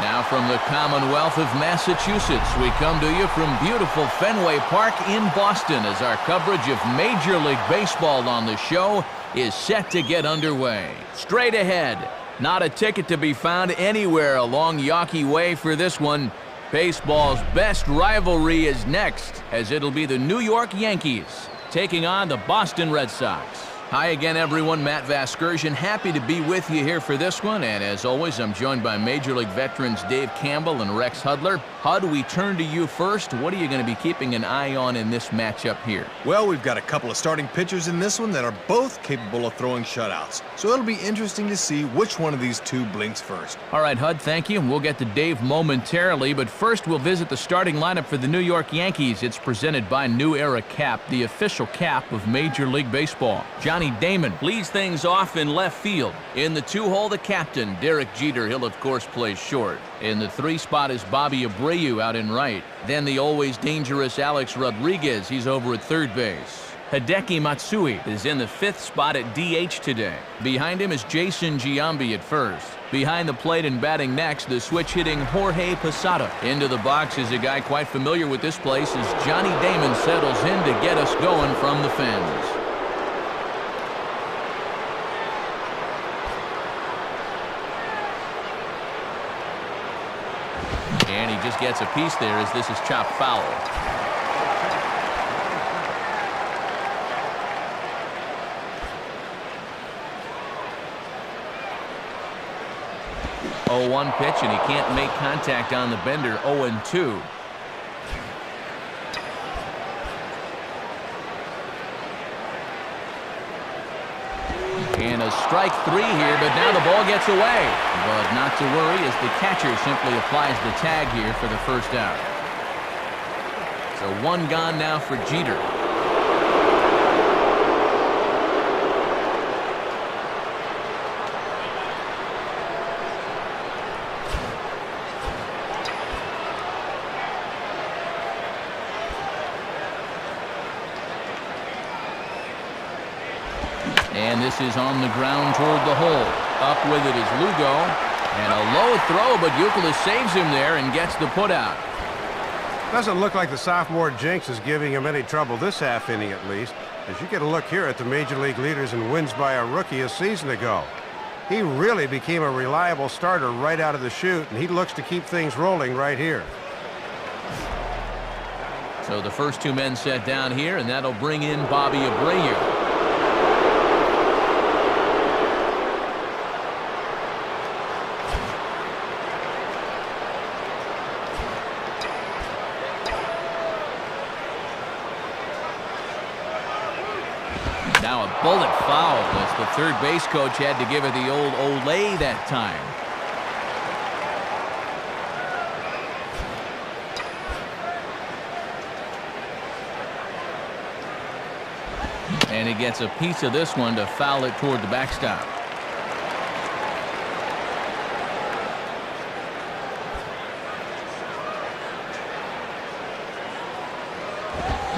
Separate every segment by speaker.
Speaker 1: Now from the Commonwealth of Massachusetts, we come to you from beautiful Fenway Park in Boston as our coverage of Major League Baseball on the show is set to get underway. Straight ahead, not a ticket to be found anywhere along Yawkey Way for this one. Baseball's best rivalry is next, as it'll be the New York Yankees taking on the Boston Red Sox. Hi again, everyone. Matt Vasgersian, happy to be with you here for this one. And as always, I'm joined by Major League veterans Dave Campbell and Rex Hudler. Hud, we turn to you first. What are you going to be keeping an eye on in this matchup here?
Speaker 2: Well, we've got a couple of starting pitchers in this one that are both capable of throwing shutouts. So it'll be interesting to see which one of these two blinks first.
Speaker 1: All right, Hud, thank you. We'll get to Dave momentarily, but first we'll visit the starting lineup for the New York Yankees. It's presented by New Era Cap, the official cap of Major League Baseball. Johnny Damon leads things off in left field. In the 2-hole, the captain, Derek Jeter. He'll, of course, play short. In the 3 spot is Bobby Abreu out in right. Then the always dangerous Alex Rodriguez. He's over at third base. Hideki Matsui is in the 5th spot at DH today. Behind him is Jason Giambi at first. Behind the plate and batting next, the switch-hitting Jorge Posada. Into the box is a guy quite familiar with this place as Johnny Damon settles in to get us going from the fence. And he just gets a piece there as this is chopped foul. Oh, 1 pitch, and he can't make contact on the bender. 0-2. And a strike 3 here, but now the ball gets away. But not to worry as the catcher simply applies the tag here for the first out. So 1 gone now for Jeter. And this is on the ground toward the hole. Up with it is Lugo. And a low throw, but Youkilis saves him there and gets the putout.
Speaker 3: Doesn't look like the sophomore jinx is giving him any trouble this half inning at least, as you get a look here at the Major League leaders in wins by a rookie a season ago. He really became a reliable starter right out of the chute, and he looks to keep things rolling right here.
Speaker 1: So the first 2 men set down here, and that'll bring in Bobby Abreu. Now a bullet foul as the third base coach had to give it the old Olay that time. And he gets a piece of this one to foul it toward the backstop.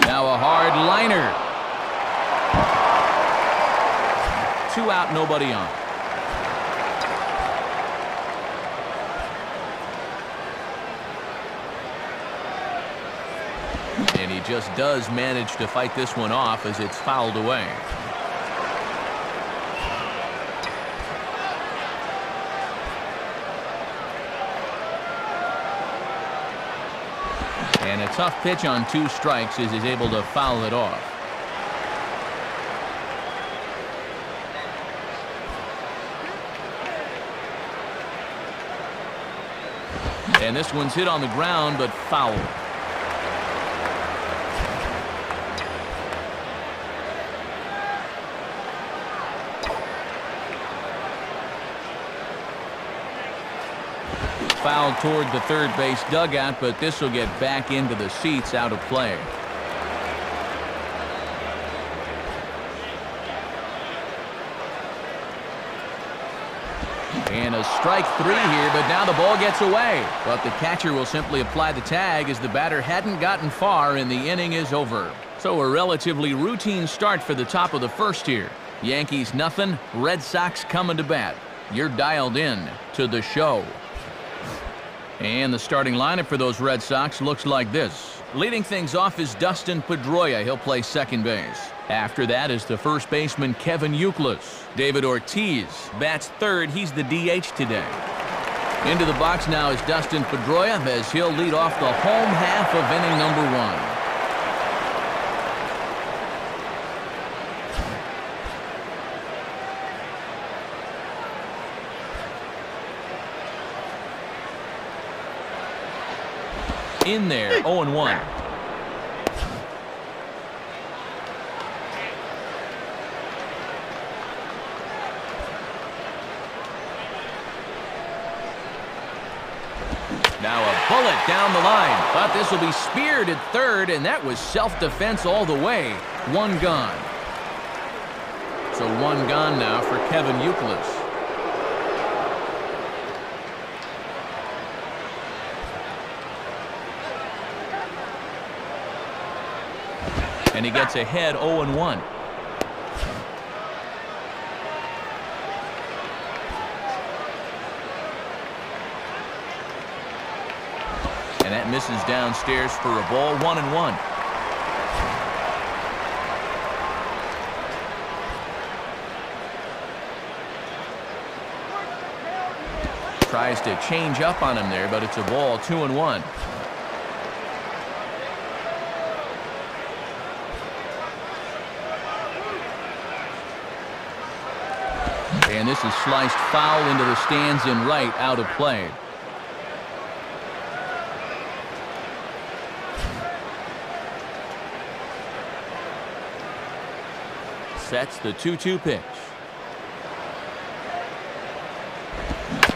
Speaker 1: Now a hard liner. 2 out, nobody on. And he just does manage to fight this one off as it's fouled away. And a tough pitch on 2 strikes as he's able to foul it off. And this one's hit on the ground, but foul. Foul toward the third base dugout, but this will get back into the seats out of play. And a strike 3 here, but now the ball gets away. But the catcher will simply apply the tag as the batter hadn't gotten far and the inning is over. So a relatively routine start for the top of the first here. Yankees nothing, Red Sox coming to bat. You're dialed in to the show. And the starting lineup for those Red Sox looks like this. Leading things off is Dustin Pedroia. He'll play second base. After that is the first baseman Kevin Youkilis. David Ortiz bats third. He's the DH today. Into the box now is Dustin Pedroia as he'll lead off the home half of inning number 1. In there, 0-1. Now a bullet down the line, but this will be speared at third, and that was self-defense all the way. One gone. So one gone now for Kevin Youkilis. And he gets ahead 0-1. And that misses downstairs for a ball, 1-1. Tries to change up on him there, but it's a ball, 2-1. And this is sliced foul into the stands in right, out of play. Sets the 2-2 pitch.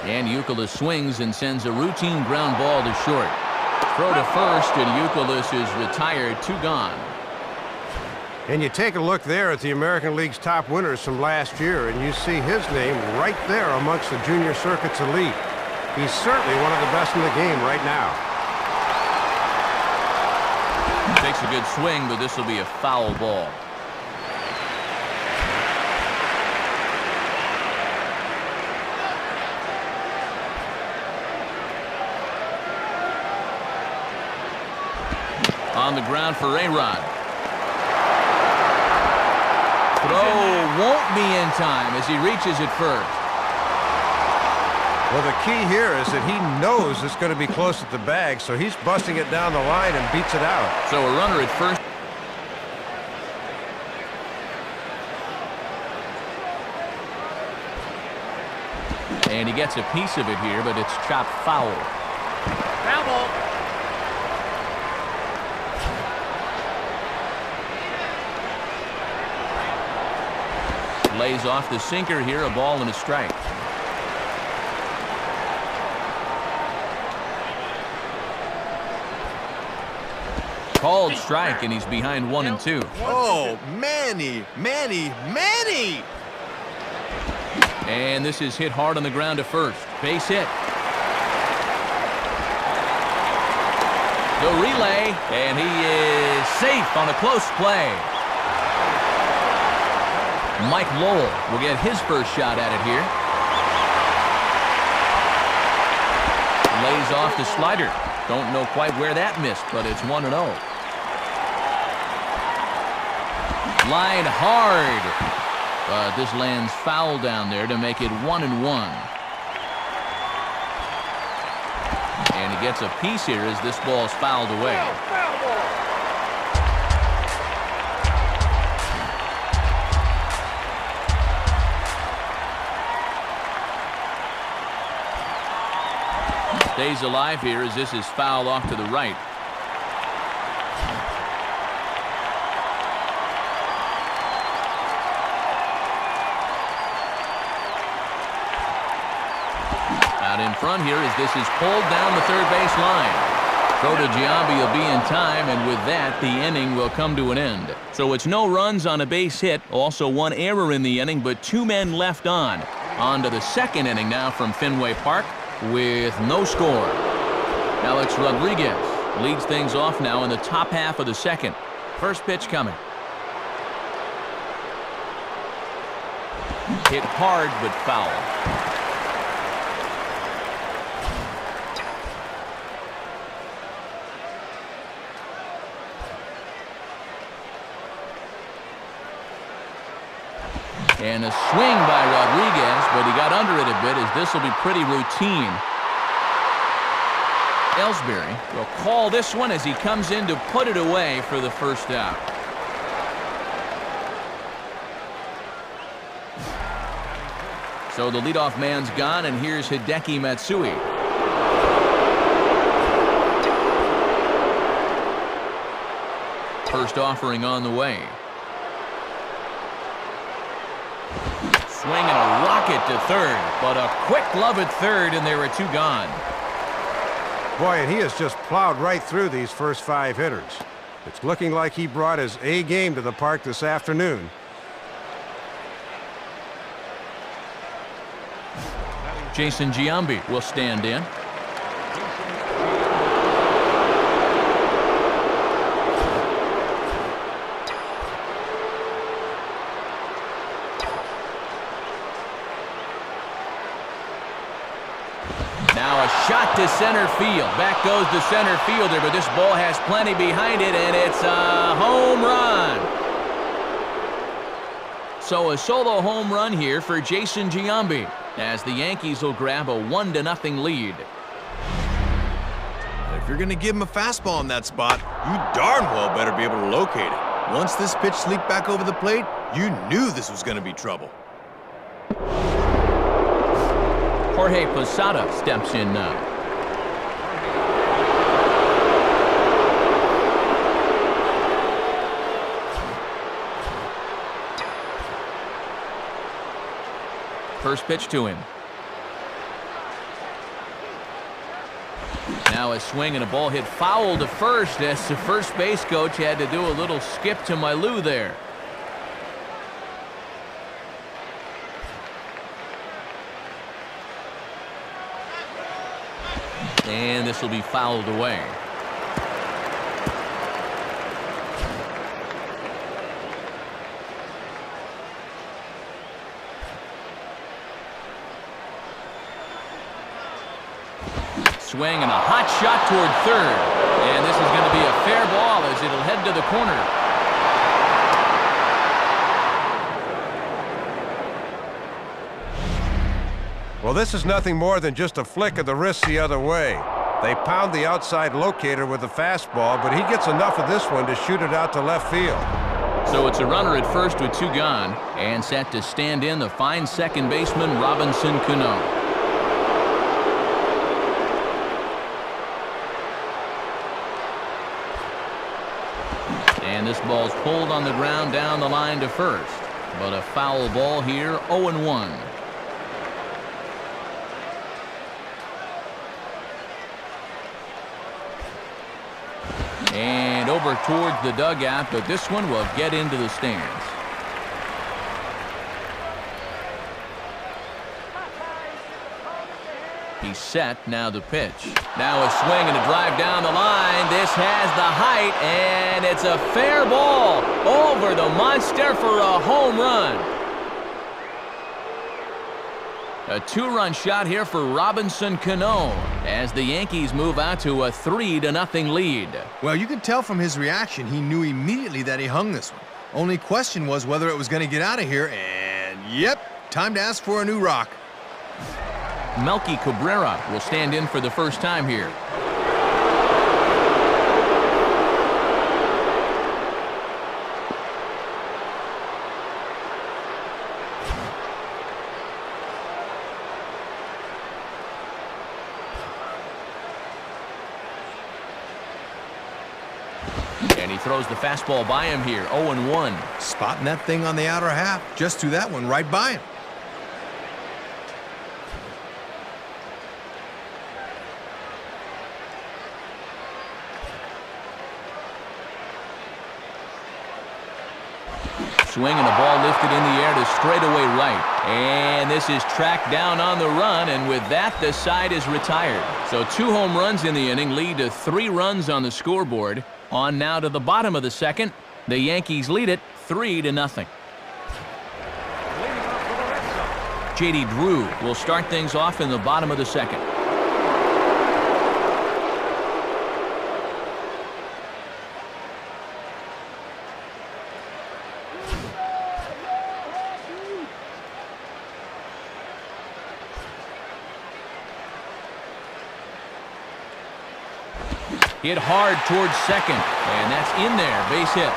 Speaker 1: And Youkilis swings and sends a routine ground ball to short. Throw to first, and Youkilis is retired, 2 gone.
Speaker 3: And you take a look there at the American League's top winners from last year, and you see his name right there amongst the junior circuit's elite. He's certainly one of the best in the game right now.
Speaker 1: Takes a good swing, but this will be a foul ball. On the ground for A-Rod. Throw won't be in time as he reaches it first.
Speaker 3: Well, the key here is that he knows it's going to be close at the bag, so he's busting it down the line and beats it out.
Speaker 1: So a runner at first. And he gets a piece of it here, but it's chopped foul.
Speaker 4: Foul ball.
Speaker 1: Lays off the sinker here, a ball and a strike. Called strike, and he's behind 1-2.
Speaker 2: Oh, Manny!
Speaker 1: And this is hit hard on the ground to first. Base hit. The relay, and he is safe on a close play. Mike Lowell will get his first shot at it here. Lays off the slider. Don't know quite where that missed, but it's 1-0. Line hard. But this lands foul down there to make it 1-1. And he gets a piece here as this ball's fouled away. Stays alive here as this is fouled off to the right. Out in front here as this is pulled down the third base line. Throw to Giambi will be in time, and with that, the inning will come to an end. So it's no runs on a base hit, also 1 error in the inning, but 2 men left on. On to the second inning now from Fenway Park with no score. Alex Rodriguez leads things off now in the top half of the second. First pitch coming. Hit hard but foul. And a swing by Rodriguez, but he got under it a bit as this will be pretty routine. Ellsbury will call this one as he comes in to put it away for the first out. So the leadoff man's gone, and here's Hideki Matsui. First offering on the way. Swing and a rocket to third, but a quick glove at third, and there are two gone.
Speaker 3: Boy, and he has just plowed right through these first 5 hitters. It's looking like he brought his A game to the park this afternoon.
Speaker 1: Jason Giambi will stand in. Now a shot to center field. Back goes the center fielder, but this ball has plenty behind it, and it's a home run. So a solo home run here for Jason Giambi, as the Yankees will grab a 1-0 lead.
Speaker 2: If you're going to give him a fastball in that spot, you darn well better be able to locate it. Once this pitch leaped back over the plate, you knew this was going to be trouble.
Speaker 1: Jorge Posada steps in now. First pitch to him. Now a swing and a ball hit foul to first as the first base coach had to do a little skip to Mailou there. And this will be fouled away. Swing and a hot shot toward third. And this is going to be a fair ball as it'll head to the corner.
Speaker 3: Well, this is nothing more than just a flick of the wrist the other way. They pound the outside locator with the fastball, but he gets enough of this one to shoot it out to left field.
Speaker 1: So it's a runner at first with two gone, and set to stand in the fine second baseman Robinson Cano. And this ball's pulled on the ground down the line to first. But a foul ball here, 0-1. And over towards the dugout, but this one will get into the stands. He's set, now the pitch. Now a swing and a drive down the line. This has the height, and it's a fair ball over the monster for a home run. A two-run shot here for Robinson Cano as the Yankees move out to a 3-0 lead.
Speaker 2: Well, you could tell from his reaction he knew immediately that he hung this one. Only question was whether it was going to get out of here, and yep, time to ask for a new rock.
Speaker 1: Melky Cabrera will stand in for the first time here. And he throws the fastball by him here, 0-1.
Speaker 2: Spotting that thing on the outer half, just threw that one right by him.
Speaker 1: Swing and a ball lifted in the air to straightaway right. And this is tracked down on the run, and with that, the side is retired. So 2 home runs in the inning lead to 3 runs on the scoreboard. On now to the bottom of the second. The Yankees lead it 3-0. J.D. Drew will start things off in the bottom of the second. Hit hard towards second, and that's in there, base hit.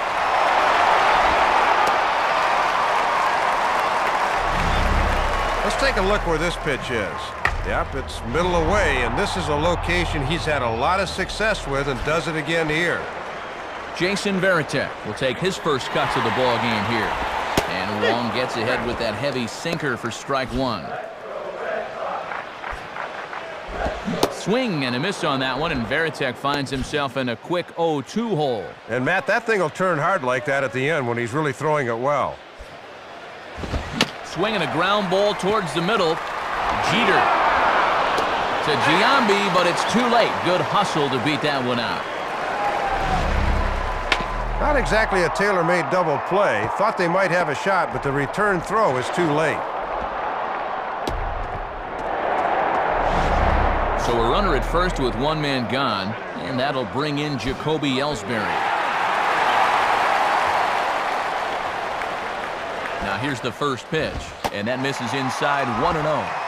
Speaker 3: Let's take a look where this pitch is. Yep, it's middle away, and this is a location he's had a lot of success with and does it again here.
Speaker 1: Jason Varitek will take his first cuts of the ball game here. And Wong gets ahead with that heavy sinker for strike one. Swing and a miss on that one, and Varitek finds himself in a quick 0-2 hole.
Speaker 3: And Matt, that thing will turn hard like that at the end when he's really throwing it well.
Speaker 1: Swinging a ground ball towards the middle. Jeter to Giambi, but it's too late. Good hustle to beat that one out.
Speaker 3: Not exactly a tailor-made double play. Thought they might have a shot, but the return throw is too late.
Speaker 1: So a runner at first with one man gone, and that'll bring in Jacoby Ellsbury. Now here's the first pitch, and that misses inside 1-0.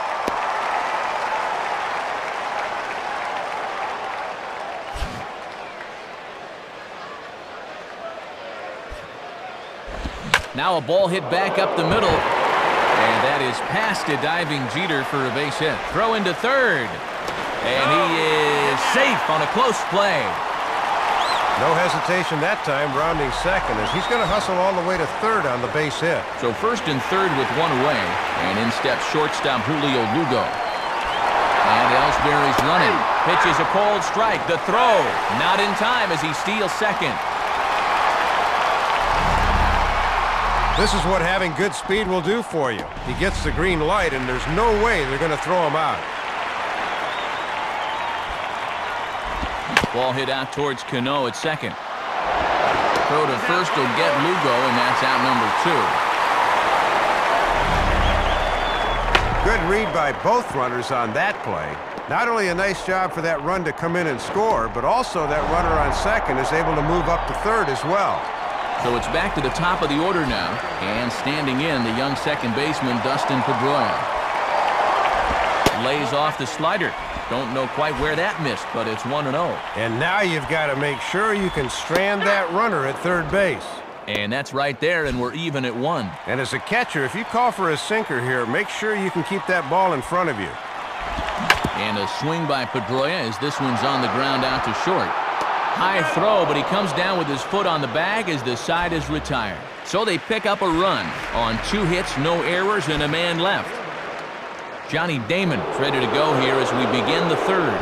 Speaker 1: Now a ball hit back up the middle, and that is past a diving Jeter for a base hit. Throw into third, and he is safe on a close play.
Speaker 3: No hesitation that time, rounding second, as he's going to hustle all the way to third on the base hit.
Speaker 1: So first and third with one away, and in steps shortstop Julio Lugo. And Ellsbury's running. Pitches a cold strike. The throw, not in time as he steals second.
Speaker 3: This is what having good speed will do for you. He gets the green light, and there's no way they're going to throw him out.
Speaker 1: Ball hit out towards Cano at second. Throw to first will get Lugo, and that's out number 2.
Speaker 3: Good read by both runners on that play. Not only a nice job for that run to come in and score, but also that runner on second is able to move up to third as well.
Speaker 1: So it's back to the top of the order now, and standing in the young second baseman Dustin Pedroia. Lays off the slider. Don't know quite where that missed, but it's 1-0.
Speaker 3: And now you've got to make sure you can strand that runner at third base.
Speaker 1: And that's right there, and we're even at 1.
Speaker 3: And as a catcher, if you call for a sinker here, make sure you can keep that ball in front of you.
Speaker 1: And a swing by Pedroia as this one's on the ground out to short. High throw, but he comes down with his foot on the bag as the side is retired. So they pick up a run on 2 hits, no errors, and a man left. Johnny Damon's ready to go here as we begin the third.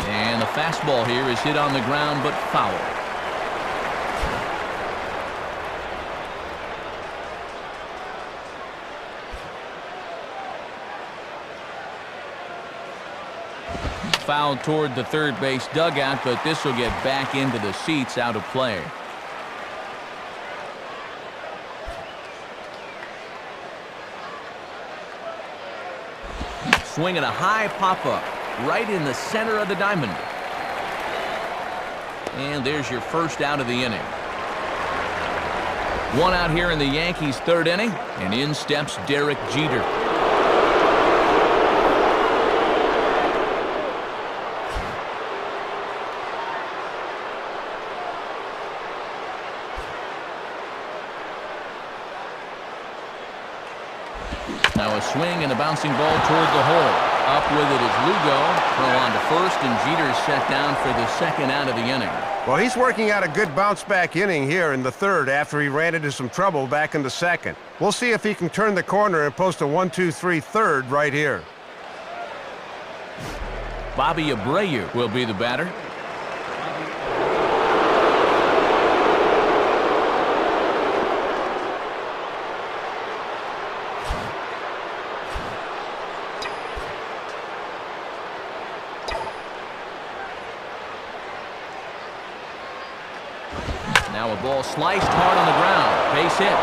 Speaker 1: And the fastball here is hit on the ground, but foul. Fouled toward the third base dugout, but this will get back into the seats out of play. Swinging a high pop-up right in the center of the diamond. And there's your first out of the inning. 1 out here in the Yankees' third inning, and in steps Derek Jeter. Now a swing and a bouncing ball toward the hole. Up with it is Lugo. Throw on to first, and Jeter's set down for the second out of the inning.
Speaker 3: Well, he's working out a good bounce-back inning here in the third after he ran into some trouble back in the second. We'll see if he can turn the corner and post a 1-2-3 third right here.
Speaker 1: Bobby Abreu will be the batter. Now a ball sliced hard on the ground. Base hit.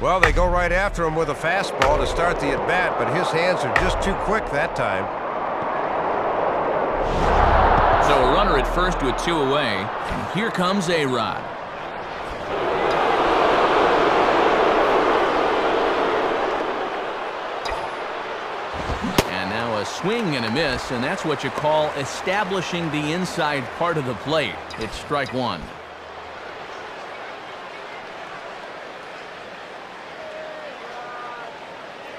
Speaker 3: Well, they go right after him with a fastball to start the at-bat, but his hands are just too quick that time.
Speaker 1: So a runner at first with 2 away, and here comes A-Rod. swing and a miss, and that's what you call establishing the inside part of the plate. It's strike one.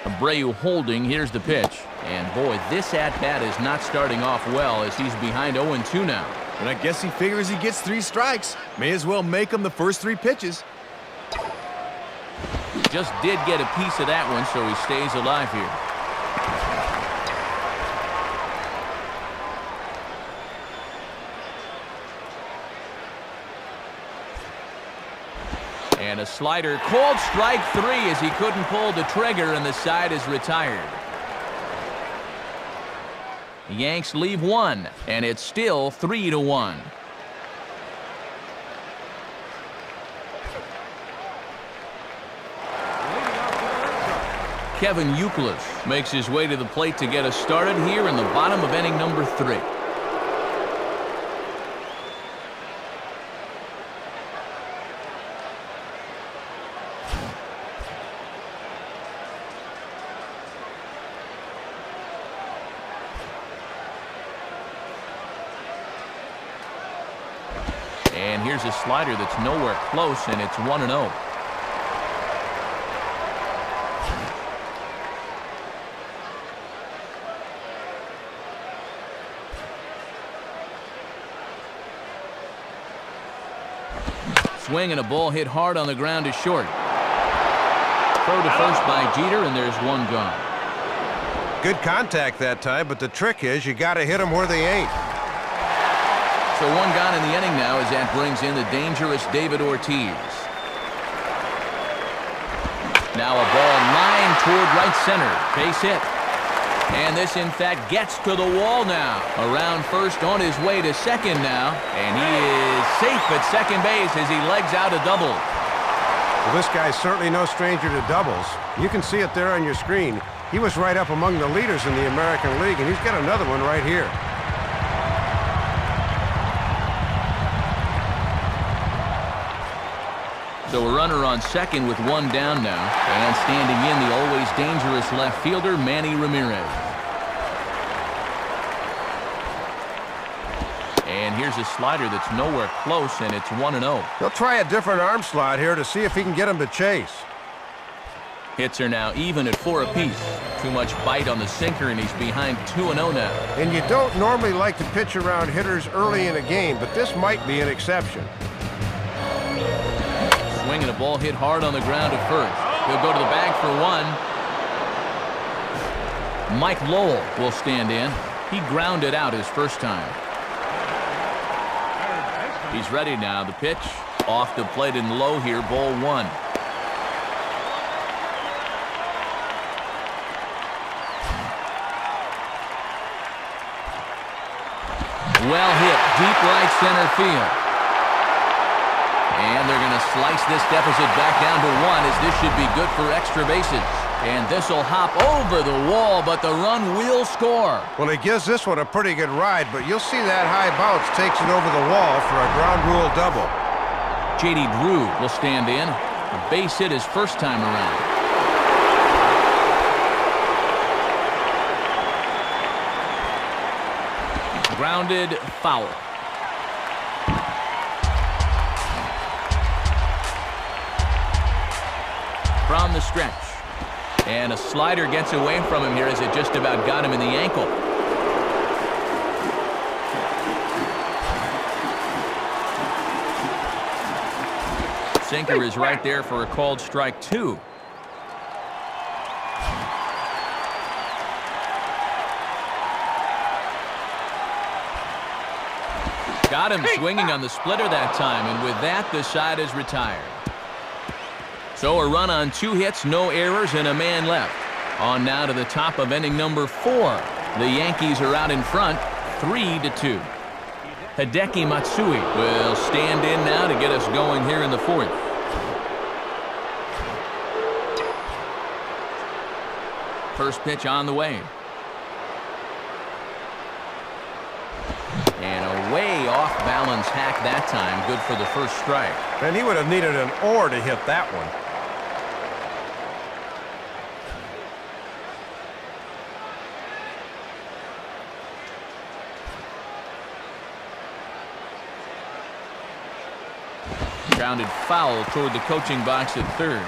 Speaker 1: Abreu holding. Here's the pitch. And boy, this at-bat is not starting off well as he's behind 0-2 now.
Speaker 2: And I guess he figures he gets 3 strikes. May as well make him the first 3 pitches.
Speaker 1: Just did get a piece of that one, so he stays alive here. And a slider, called strike 3 as he couldn't pull the trigger, and the side is retired. The Yanks leave 1, and it's still 3-1. Kevin Youkilis makes his way to the plate to get us started here in the bottom of inning number 3. And here's a slider that's nowhere close, and it's 1-0. Swing and a ball hit hard on the ground to short. Throw to first by Jeter, and there's 1 gone.
Speaker 3: Good contact that time, but the trick is you got to hit them where they ain't.
Speaker 1: So 1 gone in the inning now as that brings in the dangerous David Ortiz. Now a ball lined toward right center. Base hit. And this, in fact, gets to the wall now. Around first, on his way to second now. And he is safe at second base as he legs out a double.
Speaker 3: Well, this guy's certainly no stranger to doubles. You can see it there on your screen. He was right up among the leaders in the American League, and he's got another one right here.
Speaker 1: So a runner on second with 1 down now. And standing in, the always dangerous left fielder, Manny Ramirez. And here's a slider that's nowhere close, and it's 1-0.
Speaker 3: He'll try a different arm slot here to see if he can get him to chase.
Speaker 1: Hits are now even at 4 apiece. Too much bite on the sinker, and he's behind 2-0 now.
Speaker 3: And you don't normally like to pitch around hitters early in a game, but this might be an exception.
Speaker 1: Swing and a ball hit hard on the ground at first. He'll go to the bag for 1. Mike Lowell will stand in. He grounded out his first time. He's ready now. The pitch off the plate and low here. Ball 1. Well hit, deep right center field. And they're going to slice this deficit back down to 1 as this should be good for extra bases. And this will hop over the wall, but the run will score.
Speaker 3: Well, he gives this one a pretty good ride, but you'll see that high bounce takes it over the wall for a ground rule double.
Speaker 1: J.D. Drew will stand in. A base hit his first time around. Grounded foul. From the stretch. And a slider gets away from him here as it just about got him in the ankle. Sinker is right there for a called strike 2. Got him swinging on the splitter that time, and with that, the side is retired. So a run on 2 hits, no errors, and a man left. On now to the top of inning number 4. The Yankees are out in front, 3-2. Hideki Matsui will stand in now to get us going here in the 4th. First pitch on the way. And a way off balance hack that time. Good for the first strike.
Speaker 3: And he would have needed an oar to hit that one.
Speaker 1: Grounded foul toward the coaching box at third.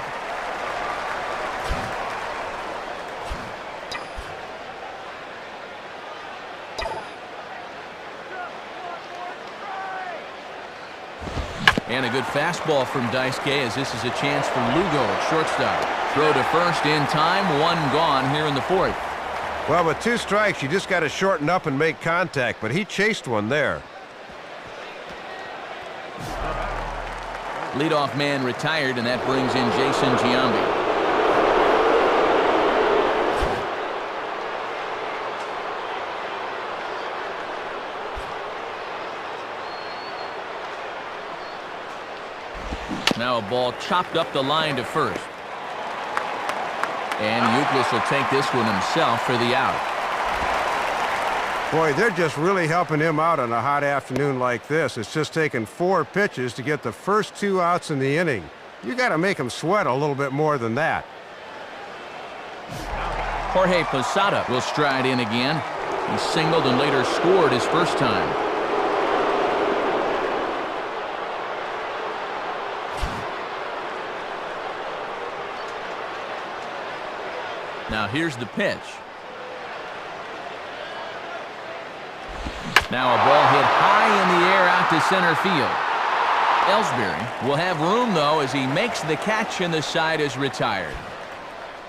Speaker 1: And a good fastball from Daisuke, as this is a chance for Lugo at shortstop. Throw to first in time, one gone here in the fourth.
Speaker 3: Well, with 2 strikes, you just got to shorten up and make contact, but he chased one there.
Speaker 1: Leadoff man retired, and that brings in Jason Giambi. Now a ball chopped up the line to first. And Euclid will take this one himself for the out.
Speaker 3: Boy, they're just really helping him out on a hot afternoon like this. It's just taken 4 pitches to get the first 2 outs in the inning. You got to make him sweat a little bit more than that.
Speaker 1: Jorge Posada will stride in again. He singled and later scored his first time. Now here's the pitch. Now a ball hit high in the air out to center field. Ellsbury will have room, though, as he makes the catch and the side is retired.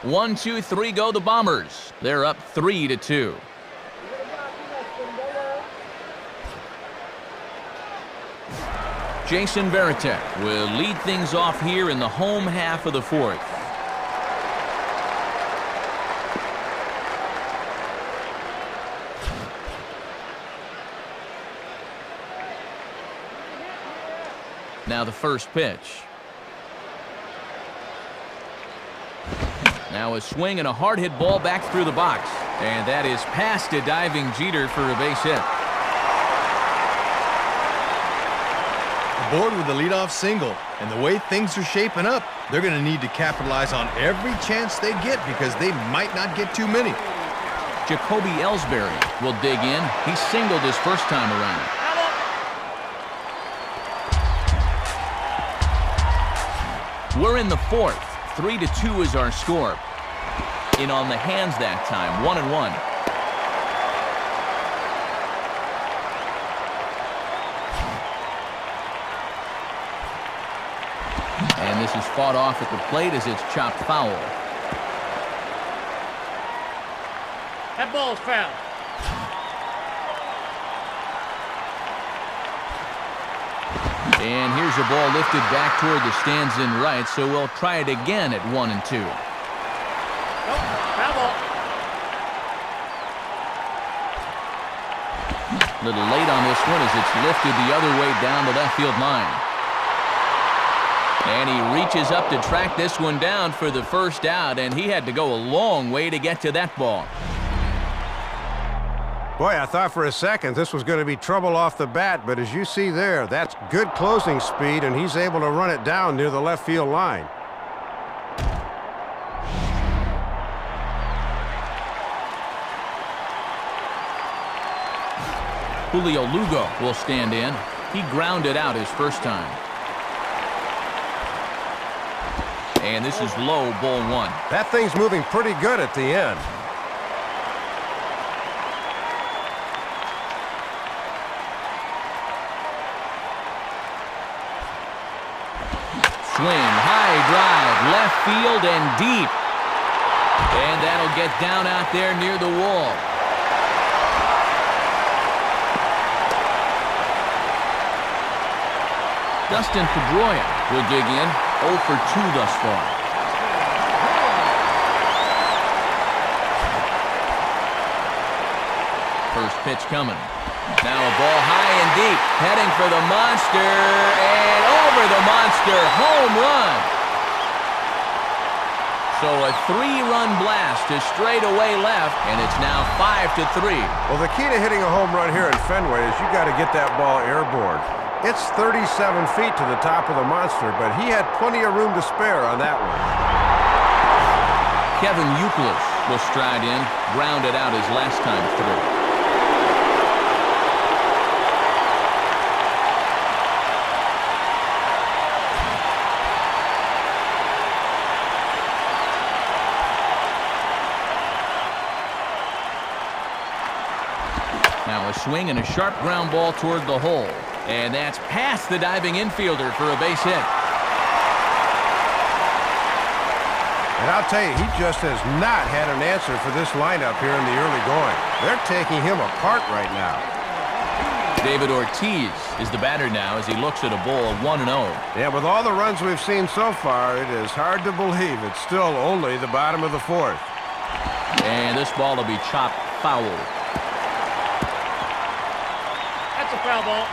Speaker 1: 1, 2, 3 go the Bombers. They're up 3-2. Jason Varitek will lead things off here in the home half of the fourth. Now the first pitch. Now a swing and a hard hit ball back through the box. And that is past a diving Jeter for a base hit.
Speaker 2: Aboard with the leadoff single. And the way things are shaping up, they're going to need to capitalize on every chance they get because they might not get too many.
Speaker 1: Jacoby Ellsbury will dig in. He singled his first time around. We're in the fourth. 3-2 is our score. In on the hands that time, 1-1. And this is fought off at the plate as it's chopped foul.
Speaker 4: That ball's foul.
Speaker 1: And here's a ball lifted back toward the stands in right, so we'll try it again at 1-2.
Speaker 4: Nope, foul ball.
Speaker 1: A little late on this one as it's lifted the other way down the left field line. And he reaches up to track this one down for the first out, and he had to go a long way to get to that ball.
Speaker 3: Boy, I thought for a second this was going to be trouble off the bat, but as you see there, that's good closing speed, and he's able to run it down near the left field line.
Speaker 1: Julio Lugo will stand in. He grounded out his first time. And this is low, ball 1.
Speaker 3: That thing's moving pretty good at the end.
Speaker 1: Swing, high drive, left field and deep. And that'll get down out there near the wall. Dustin Pedroia will dig in, 0 for 2 thus far. First pitch coming. Now a ball high and deep, heading for the monster, and over the monster, home run. So a 3-run blast to straightaway left, and it's now 5-3.
Speaker 3: Well, the key to hitting a home run here in Fenway is you got to get that ball airborne. It's 37 feet to the top of the monster, but he had plenty of room to spare on that one.
Speaker 1: Kevin Euclid will stride in, grounded out his last time through. swing and a sharp ground ball toward the hole. And that's past the diving infielder for a base hit.
Speaker 3: And I'll tell you, he just has not had an answer for this lineup here in the early going. They're taking him apart right now.
Speaker 1: David Ortiz is the batter now as he looks at a ball 1-0.
Speaker 3: Yeah, with all the runs we've seen so far, it is hard to believe it's still only the bottom of the fourth.
Speaker 1: And this ball will be chopped foul.
Speaker 4: That's a foul ball.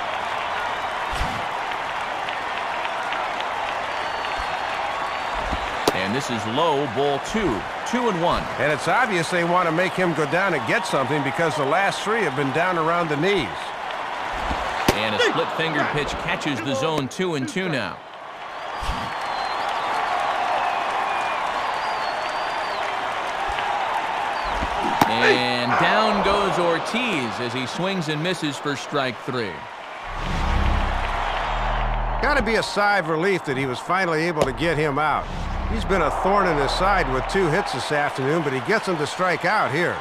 Speaker 1: And this is low, ball 2-1.
Speaker 3: And it's obvious they want to make him go down and get something because the last three have been down around the knees.
Speaker 1: And a split-fingered pitch catches the zone 2-2 now. And down goes Ortiz as he swings and misses for strike 3.
Speaker 3: Got to be a sigh of relief that he was finally able to get him out. He's been a thorn in his side with 2 hits this afternoon, but he gets him to strike out here.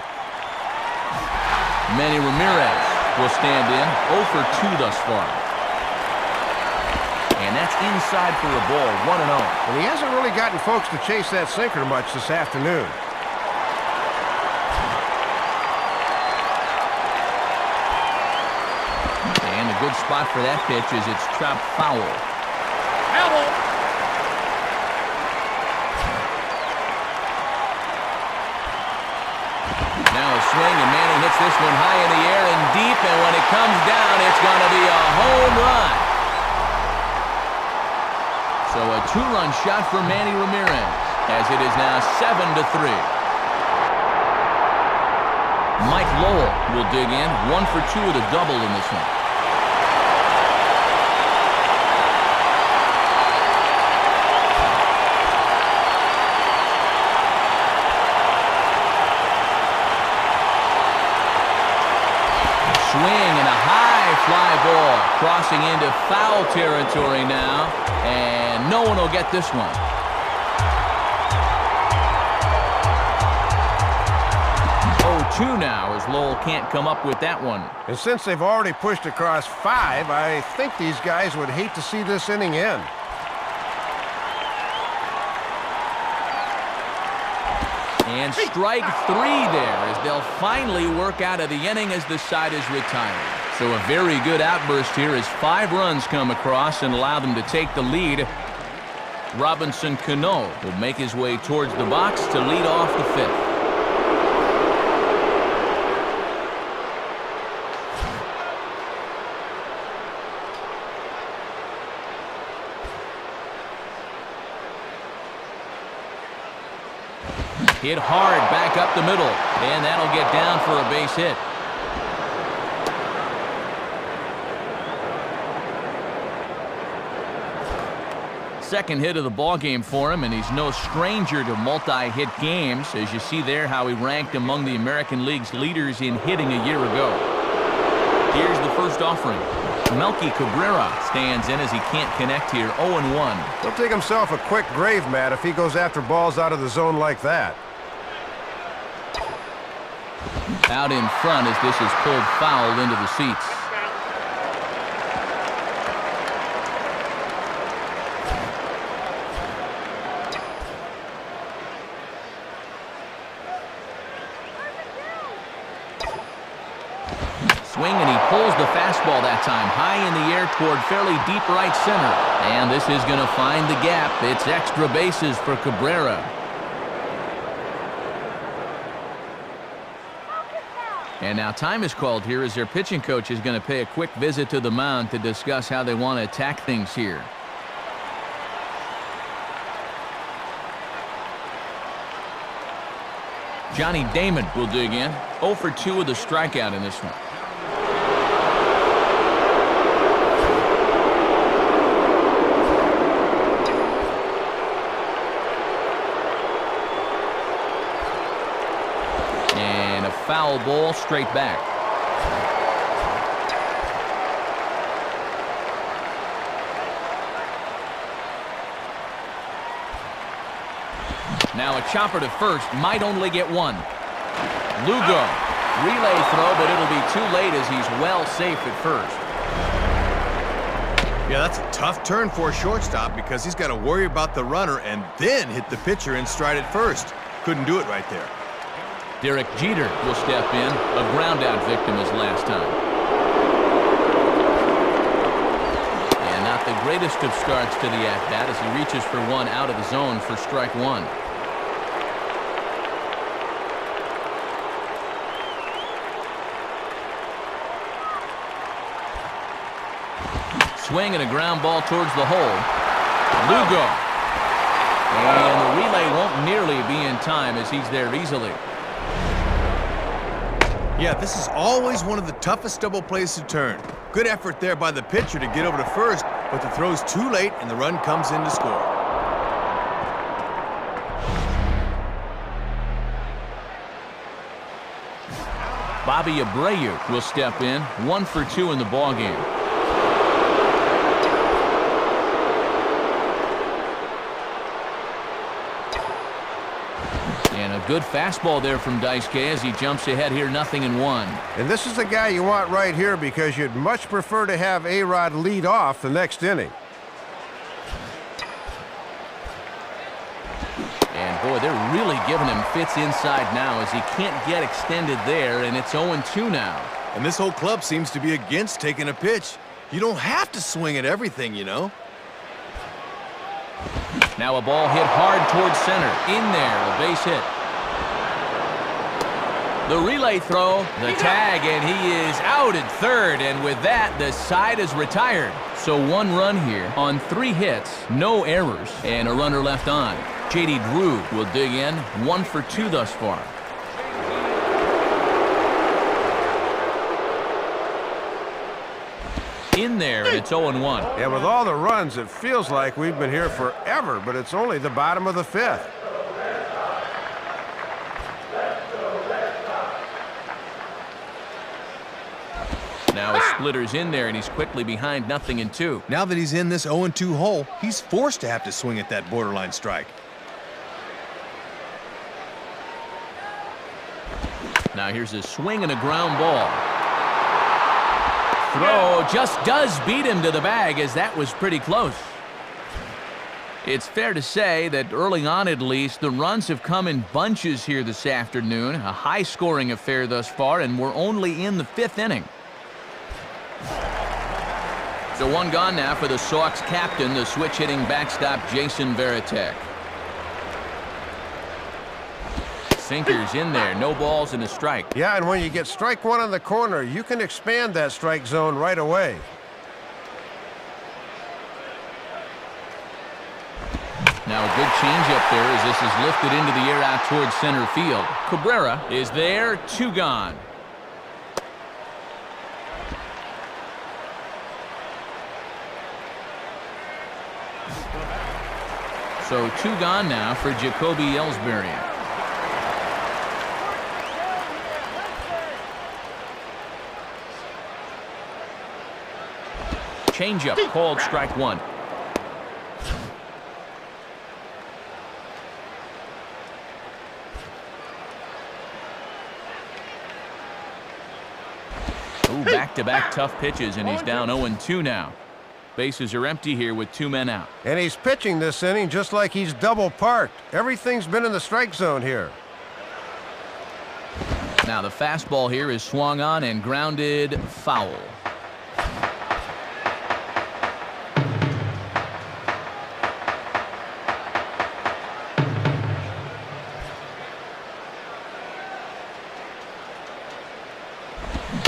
Speaker 1: Manny Ramirez will stand in 0 for 2 thus far. And that's inside for a ball, 1-0.
Speaker 3: And he hasn't really gotten folks to chase that sinker much this afternoon.
Speaker 1: And a good spot for that pitch is it's chopped foul.
Speaker 4: Foul ball.
Speaker 1: Now a swing, and Manny hits this one high in the air and deep, and when it comes down, it's going to be a home run. So a 2-run shot for Manny Ramirez, as it is now 7-3. Mike Lowell will dig in, 1 for 2 with a double in this one. Swing and a high fly ball crossing into foul territory now, and no one will get this one. Oh, 2 now as Lowell can't come up with that one.
Speaker 3: And since they've already pushed across 5, I think these guys would hate to see this inning end.
Speaker 1: And strike 3 there as they'll finally work out of the inning as the side is retired. So a very good outburst here as 5 runs come across and allow them to take the lead. Robinson Cano will make his way towards the box to lead off the 5th. Hit hard back up the middle, and that'll get down for a base hit. Second hit of the ballgame for him, and he's no stranger to multi-hit games. As you see there, how he ranked among the American League's leaders in hitting a year ago. Here's the first offering. Melky Cabrera stands in as he can't connect here, 0-1.
Speaker 3: He'll take himself a quick grave, Matt, if he goes after balls out of the zone like that.
Speaker 1: Out in front as this is pulled foul into the seats. Swing, and he pulls the fastball that time high in the air toward fairly deep right center. And this is going to find the gap. It's extra bases for Cabrera. And now time is called here as their pitching coach is going to pay a quick visit to the mound to discuss how they want to attack things here. Johnny Damon will dig in. 0 for 2 with a strikeout in this one. And a foul ball straight back. Now a chopper to first, might only get one. Lugo Relay throw, but it'll be too late as he's well safe at first.
Speaker 2: Yeah, that's a tough turn for a shortstop because he's got to worry about the runner and then hit the pitcher in stride at first. Couldn't do it right there.
Speaker 1: Derek Jeter will step in, a ground-out victim as last time. And not the greatest of starts to the at-bat as he reaches for one out of the zone for strike one. Swing and a ground ball towards the hole. Lugo. And the relay won't nearly be in time as he's there easily.
Speaker 2: Yeah, this is always one of the toughest double plays to turn. Good effort there by the pitcher to get over to first, but the throw's too late and the run comes in to score.
Speaker 1: Bobby Abreu will step in, 1 for 2 in the ballgame. And a good fastball there from Daisuke as he jumps ahead here, 0-1.
Speaker 3: And this is the guy you want right here because you'd much prefer to have A-Rod lead off the next inning.
Speaker 1: And boy, they're really giving him fits inside now as he can't get extended there, and it's 0-2 now.
Speaker 2: And this whole club seems to be against taking a pitch. You don't have to swing at everything, you know.
Speaker 1: Now a ball hit hard towards center. In there, a base hit. The relay throw, the tag, and he is out at third. And with that, the side is retired. So 1 run here on 3 hits, no errors, and a runner left on. J.D. Drew will dig in, 1 for 2 thus far. In there, and it's 0-1.
Speaker 3: Yeah, with all the runs, it feels like we've been here forever, but it's only the bottom of the 5th.
Speaker 1: Now a splitter's in there, and he's quickly behind 0-2.
Speaker 2: Now that he's in this 0-2 hole, he's forced to have to swing at that borderline strike.
Speaker 1: Now here's a swing and a ground ball. Throw just does beat him to the bag as that was pretty close. It's fair to say that early on at least, the runs have come in bunches here this afternoon. A high-scoring affair thus far, and we're only in the 5th inning. So 1 gone now for the Sox captain, the switch-hitting backstop Jason Varitek. Sinkers in there, no balls and a strike.
Speaker 3: Yeah, and when you get strike 1 on the corner, you can expand that strike zone right away.
Speaker 1: Now a good changeup there as this is lifted into the air out towards center field. Cabrera is there, 2 gone. So 2 gone now for Jacoby Ellsbury. Changeup called strike 1. Ooh, back-to-back tough pitches, and he's down 0-2 now. Bases are empty here with 2 men out.
Speaker 3: And he's pitching this inning just like he's double parked. Everything's been in the strike zone here.
Speaker 1: Now the fastball here is swung on and grounded foul.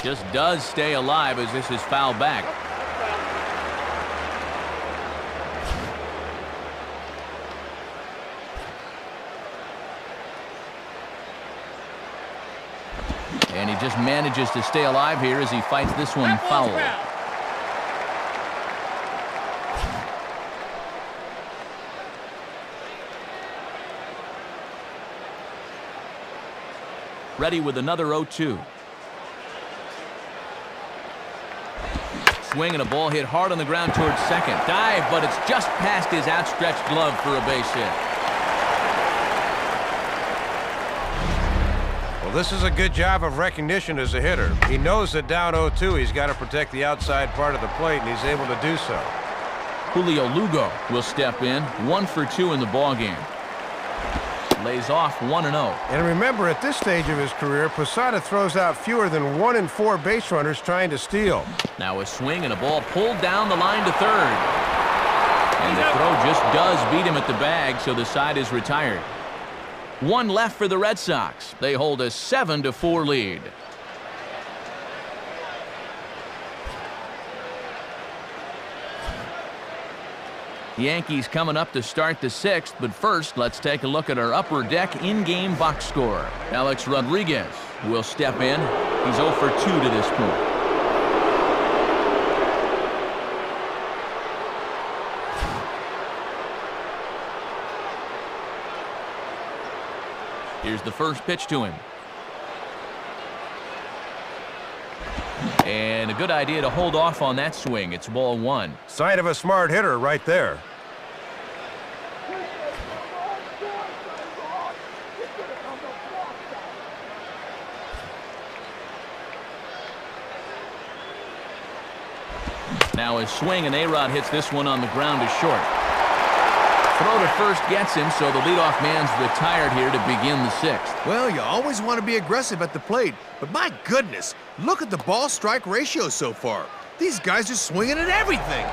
Speaker 1: Just does stay alive as this is fouled back. And he just manages to stay alive here as he fights this one foul. Ready with another 0-2. Swing and a ball hit hard on the ground towards second. Dive, but it's just past his outstretched glove for a base hit.
Speaker 3: Well, this is a good job of recognition as a hitter. He knows that down 0-2, he's got to protect the outside part of the plate, and he's able to do so.
Speaker 1: Julio Lugo will step in, 1 for 2 in the ballgame. Lays off 1-0.
Speaker 3: And remember, at this stage of his career, Posada throws out fewer than 1 in 4 base runners trying to steal.
Speaker 1: Now a swing and a ball pulled down the line to third. And the throw just does beat him at the bag, so the side is retired. 1 left for the Red Sox. They hold a 7-4 lead. Yankees coming up to start the 6th, but first, let's take a look at our upper deck in-game box score. Alex Rodriguez will step in. He's 0 for 2 to this point. Here's the first pitch to him. And a good idea to hold off on that swing. It's ball 1.
Speaker 3: Sign of a smart hitter right there.
Speaker 1: Now a swing, and A-Rod hits this one on the ground to short. Throw to first gets him, so the leadoff man's retired here to begin the 6th.
Speaker 2: Well, you always want to be aggressive at the plate, but my goodness, look at the ball-strike ratio so far. These guys are swinging at everything.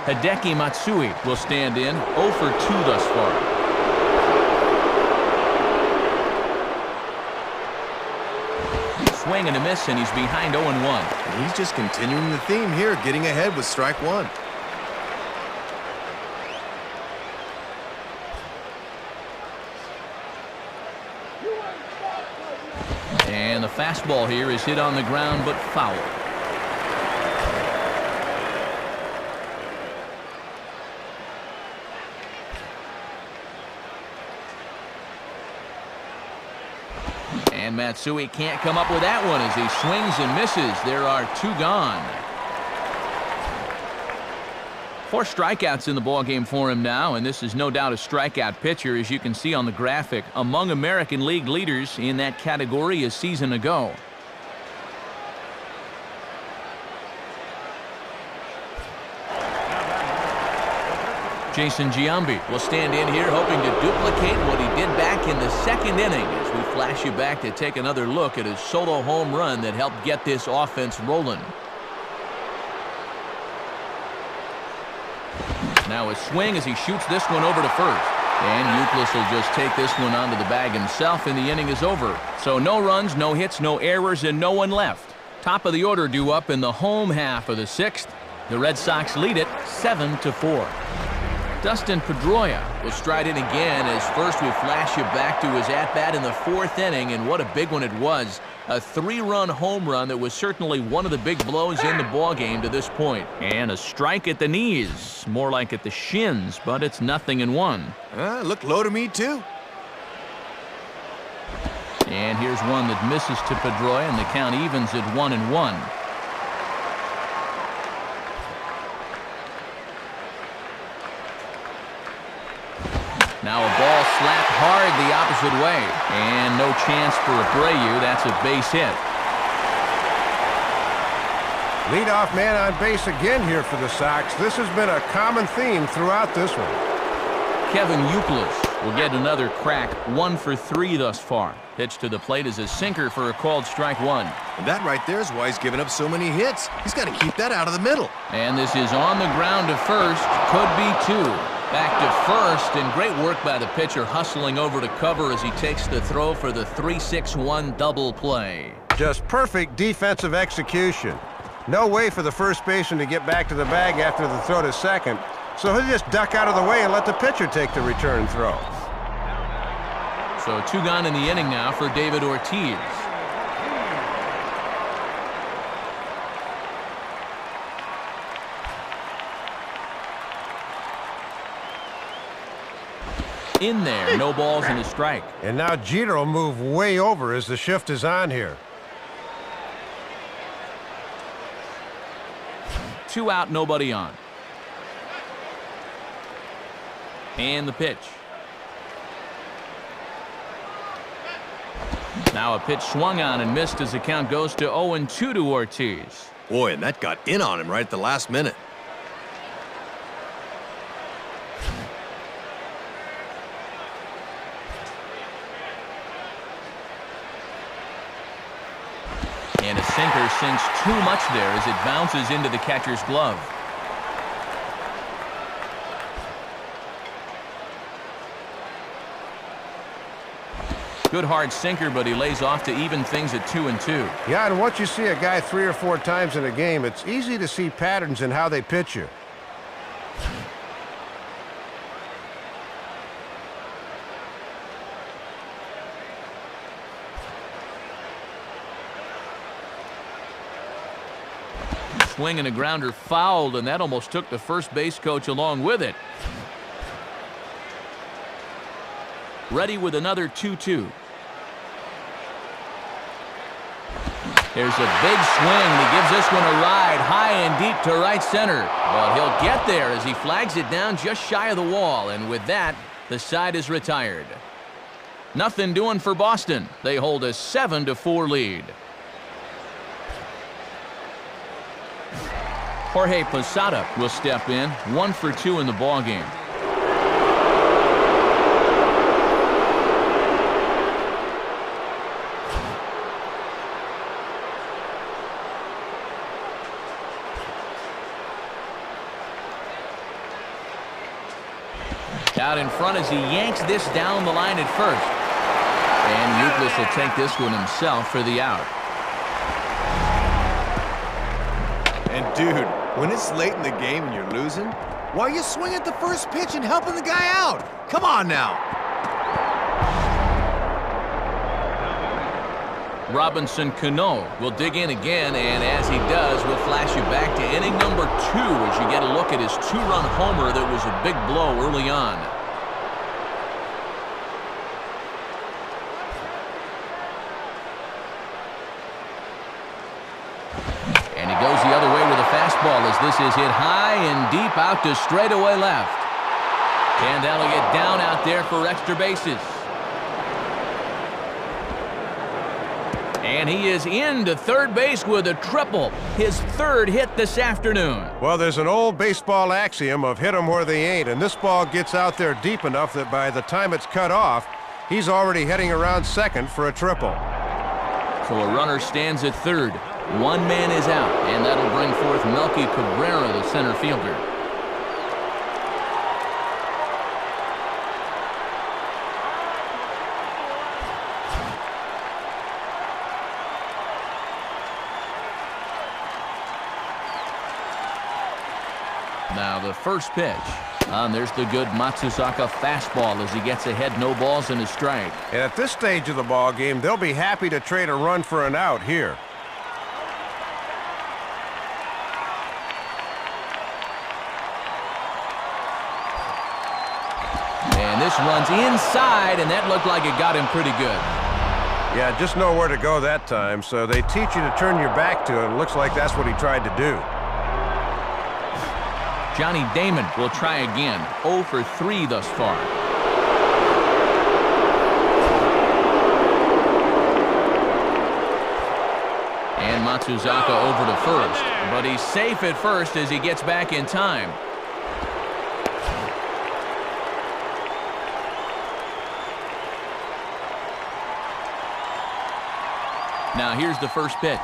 Speaker 1: Hideki Matsui will stand in, 0 for 2 thus far. Swing and a miss, and he's behind 0-1.
Speaker 2: And he's just continuing the theme here, getting ahead with strike 1.
Speaker 1: And the fastball here is hit on the ground, but foul. And Matsui can't come up with that one as he swings and misses. There are 2 gone. 4 strikeouts in the ballgame for him now, and this is no doubt a strikeout pitcher, as you can see on the graphic, among American League leaders in that category a season ago. Jason Giambi will stand in here hoping to duplicate what he did back in the 2nd inning, as we flash you back to take another look at his solo home run that helped get this offense rolling. Now a swing as he shoots this one over to first. And Euclid will just take this one onto the bag himself, and the inning is over. So no runs, no hits, no errors, and no one left. Top of the order due up in the home half of the 6th. The Red Sox lead it 7-4. Dustin Pedroia will stride in again, as first we flash you back to his at-bat in the 4th inning, and what a big one it was. A 3-run home run that was certainly one of the big blows in the ballgame to this point. And a strike at the knees, more like at the shins, but it's 0-1.
Speaker 2: Looked low to me, too.
Speaker 1: And here's one that misses to Pedroia, and the count evens at 1-1. Now a ball slapped hard the opposite way. And no chance for Abreu. That's a base hit.
Speaker 3: Leadoff man on base again here for the Sox. This has been a common theme throughout this one.
Speaker 1: Kevin Euclid will get another crack, 1 for 3 thus far. Pitch to the plate is a sinker for a called strike 1.
Speaker 2: And that right there is why he's given up so many hits. He's got to keep that out of the middle.
Speaker 1: And this is on the ground to first. Could be 2. Back to first, and great work by the pitcher hustling over to cover as he takes the throw for the 3-6-1 double play.
Speaker 3: Just perfect defensive execution. No way for the first baseman to get back to the bag after the throw to second, so he'll just duck out of the way and let the pitcher take the return throw.
Speaker 1: So 2 gone in the inning now for David Ortiz. In there, no balls and a strike.
Speaker 3: And now Jeter will move way over as the shift is on here.
Speaker 1: 2 out, nobody on. And the pitch. Now a pitch swung on and missed as the count goes to 0-2 to Ortiz.
Speaker 2: Boy, and that got in on him right at the last minute.
Speaker 1: And a sinker sinks too much there as it bounces into the catcher's glove. Good hard sinker, but he lays off to even things at 2-2.
Speaker 3: Yeah, and once you see a guy 3 or 4 times in a game, it's easy to see patterns in how they pitch you.
Speaker 1: Swing and a grounder fouled, and that almost took the first base coach along with it. Ready with another 2-2. There's a big swing. He gives this one a ride high and deep to right center. But he'll get there as he flags it down just shy of the wall. And with that, the side is retired. Nothing doing for Boston. They hold a 7-4 lead. Jorge Posada will step in, 1 for 2 in the ballgame. Out in front as he yanks this down the line at first. And Euclid will take this one himself for the out.
Speaker 2: And dude, when it's late in the game and you're losing, why you swing at the first pitch and helping the guy out? Come on now.
Speaker 1: Robinson Cano will dig in again, and as he does, we'll flash you back to inning number 2 as you get a look at his 2-run homer that was a big blow early on. And he goes the other way with a fastball as this is hit high and deep out to straightaway left. And that'll get down out there for extra bases. And he is into third base with a triple, his 3rd hit this afternoon.
Speaker 3: Well, there's an old baseball axiom of hit 'em where they ain't, and this ball gets out there deep enough that by the time it's cut off, he's already heading around second for a triple.
Speaker 1: So a runner stands at third. 1 man is out, and that'll bring forth Melky Cabrera, the center fielder. Now the first pitch. And there's the good Matsuzaka fastball as he gets ahead, no balls and a strike.
Speaker 3: And at this stage of the ball game, they'll be happy to trade a run for an out here.
Speaker 1: And this runs inside, and that looked like it got him pretty good.
Speaker 3: Yeah, just know where to go that time, so they teach you to turn your back to it, and it looks like that's what he tried to do.
Speaker 1: Johnny Damon will try again. 0 for 3 thus far. And Matsuzaka over to first. But he's safe at first as he gets back in time. Now here's the first pitch.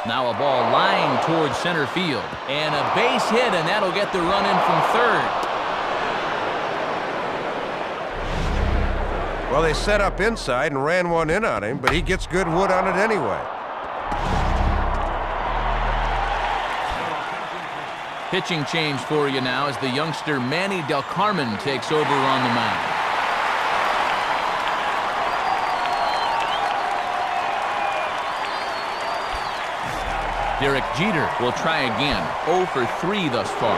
Speaker 1: Now a ball lined towards center field. And a base hit, and that'll get the run in from third.
Speaker 3: Well, they set up inside and ran one in on him, but he gets good wood on it anyway.
Speaker 1: Pitching change for you now as the youngster Manny Del Carmen takes over on the mound. Derek Jeter will try again. 0 for 3 thus far.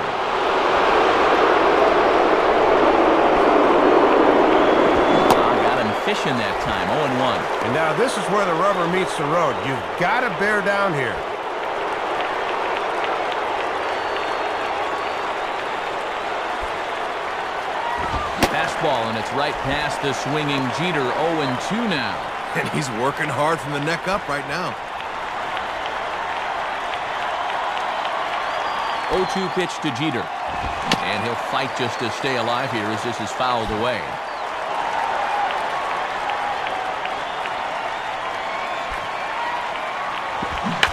Speaker 1: Got him fishing that time. 0-1.
Speaker 3: And now this is where the rubber meets the road. You've got to bear down here.
Speaker 1: Fastball, and it's right past the swinging Jeter. 0-2 now.
Speaker 2: And he's working hard from the neck up right now.
Speaker 1: 0-2 pitch to Jeter. And he'll fight just to stay alive here as this is fouled away.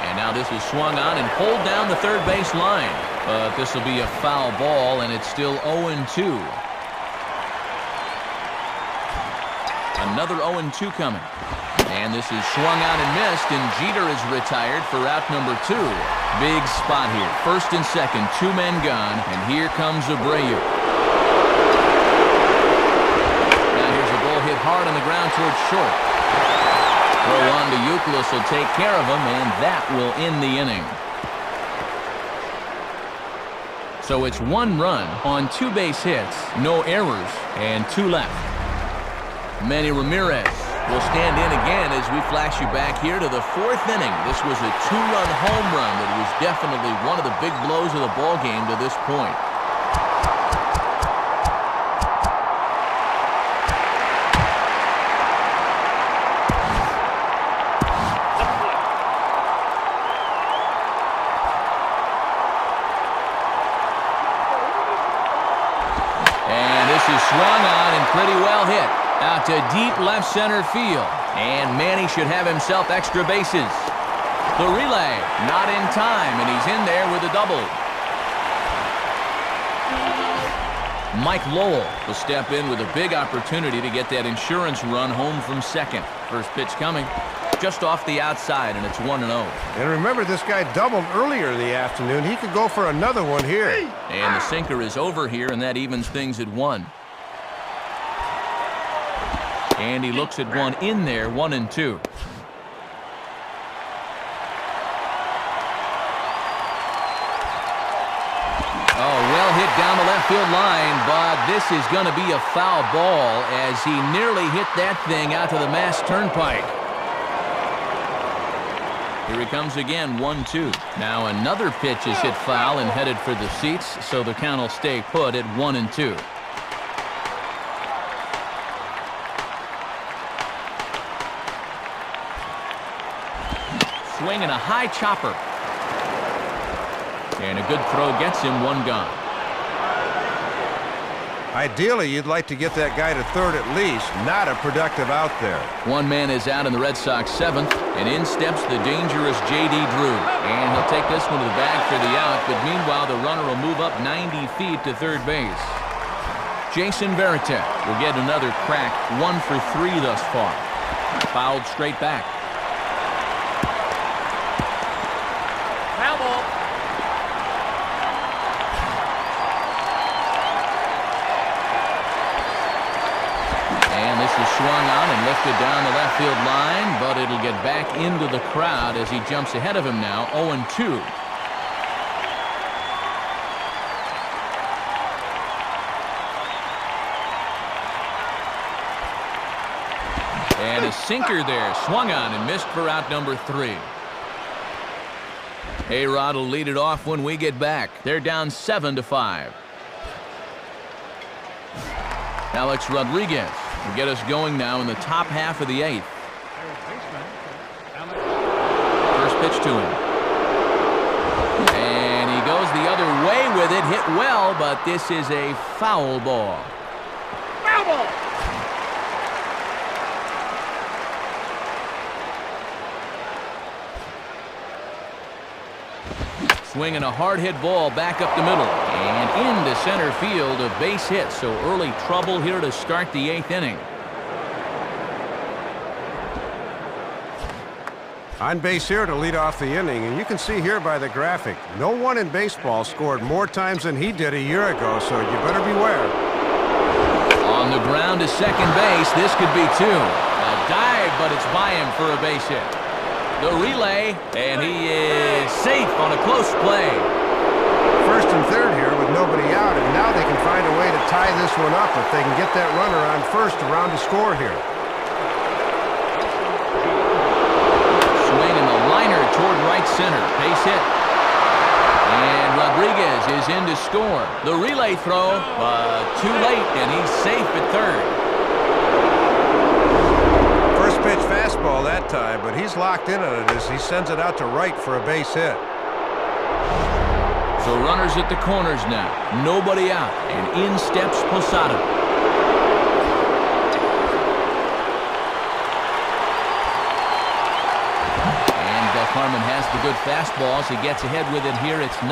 Speaker 1: And now this is swung on and pulled down the third base line. But this will be a foul ball, and it's still 0-2. Another 0-2 coming. And this is swung out and missed, and Jeter is retired for out number 2. Big spot here. First and second, 2 men gone, and here comes Abreu. Now here's a ball hit hard on the ground towards short. Throw on to Youkilis will take care of him, and that will end the inning. So it's 1 run on 2 base hits, no errors, and 2 left. Manny Ramirez will stand in again as we flash you back here to the 4th inning. This was a 2-run home run that was definitely one of the big blows of the ball game to this point. And this is swung on and pretty well hit. Out to deep left center field. And Manny should have himself extra bases. The relay, not in time, and he's in there with a double. Mike Lowell will step in with a big opportunity to get that insurance run home from second. First pitch coming just off the outside, and it's 1-0.
Speaker 3: And remember, this guy doubled earlier in the afternoon. He could go for another one here.
Speaker 1: And the sinker is over here, and that evens things at 1. And he looks at one in there, 1-2. Oh, well hit down the left field line, but this is going to be a foul ball as he nearly hit that thing out to the Mass Turnpike. Here he comes again, 1-2. Now another pitch is hit foul and headed for the seats, so the count will stay put at 1-2. Swinging a high chopper. And a good throw gets him, 1 gone.
Speaker 3: Ideally, you'd like to get that guy to third at least. Not a productive out there.
Speaker 1: 1 man is out in the Red Sox 7th, and in steps the dangerous J.D. Drew. And he'll take this one to the bag for the out, but meanwhile the runner will move up 90 feet to third base. Jason Varitek will get another crack, 1 for 3 thus far. Fouled straight back.
Speaker 4: Foul ball.
Speaker 1: And this is swung on and lifted down the left field line, but it'll get back into the crowd as he jumps ahead of him now, 0-2. And a sinker there, swung on and missed for out number 3. A-Rod will lead it off when we get back. They're down 7-5. Alex Rodriguez will get us going now in the top half of the 8th. First pitch to him. And he goes the other way with it, hit well, but this is a foul ball.
Speaker 4: Foul ball.
Speaker 1: Swinging a hard-hit ball back up the middle and into center field, a base hit. So early trouble here to start the 8th inning.
Speaker 3: On base here to lead off the inning, and you can see here by the graphic, no one in baseball scored more times than he did a year ago, so you better beware.
Speaker 1: On the ground to second base, this could be 2. A dive, but it's by him for a base hit. The relay, and he is safe on a close play.
Speaker 3: First and third here with nobody out, and now they can find a way to tie this one up if they can get that runner on first around to score here.
Speaker 1: Swinging the liner toward right center. Base hit. And Rodriguez is in to score. The relay throw, but too late, and he's safe at third.
Speaker 3: First pitch fast. fastball that time, but he's locked in on it as he sends it out to right for a base hit.
Speaker 1: So runners at the corners now. Nobody out, and in steps Posada. And Harmon has the good fastballs. He gets ahead with it here. It's 0-1.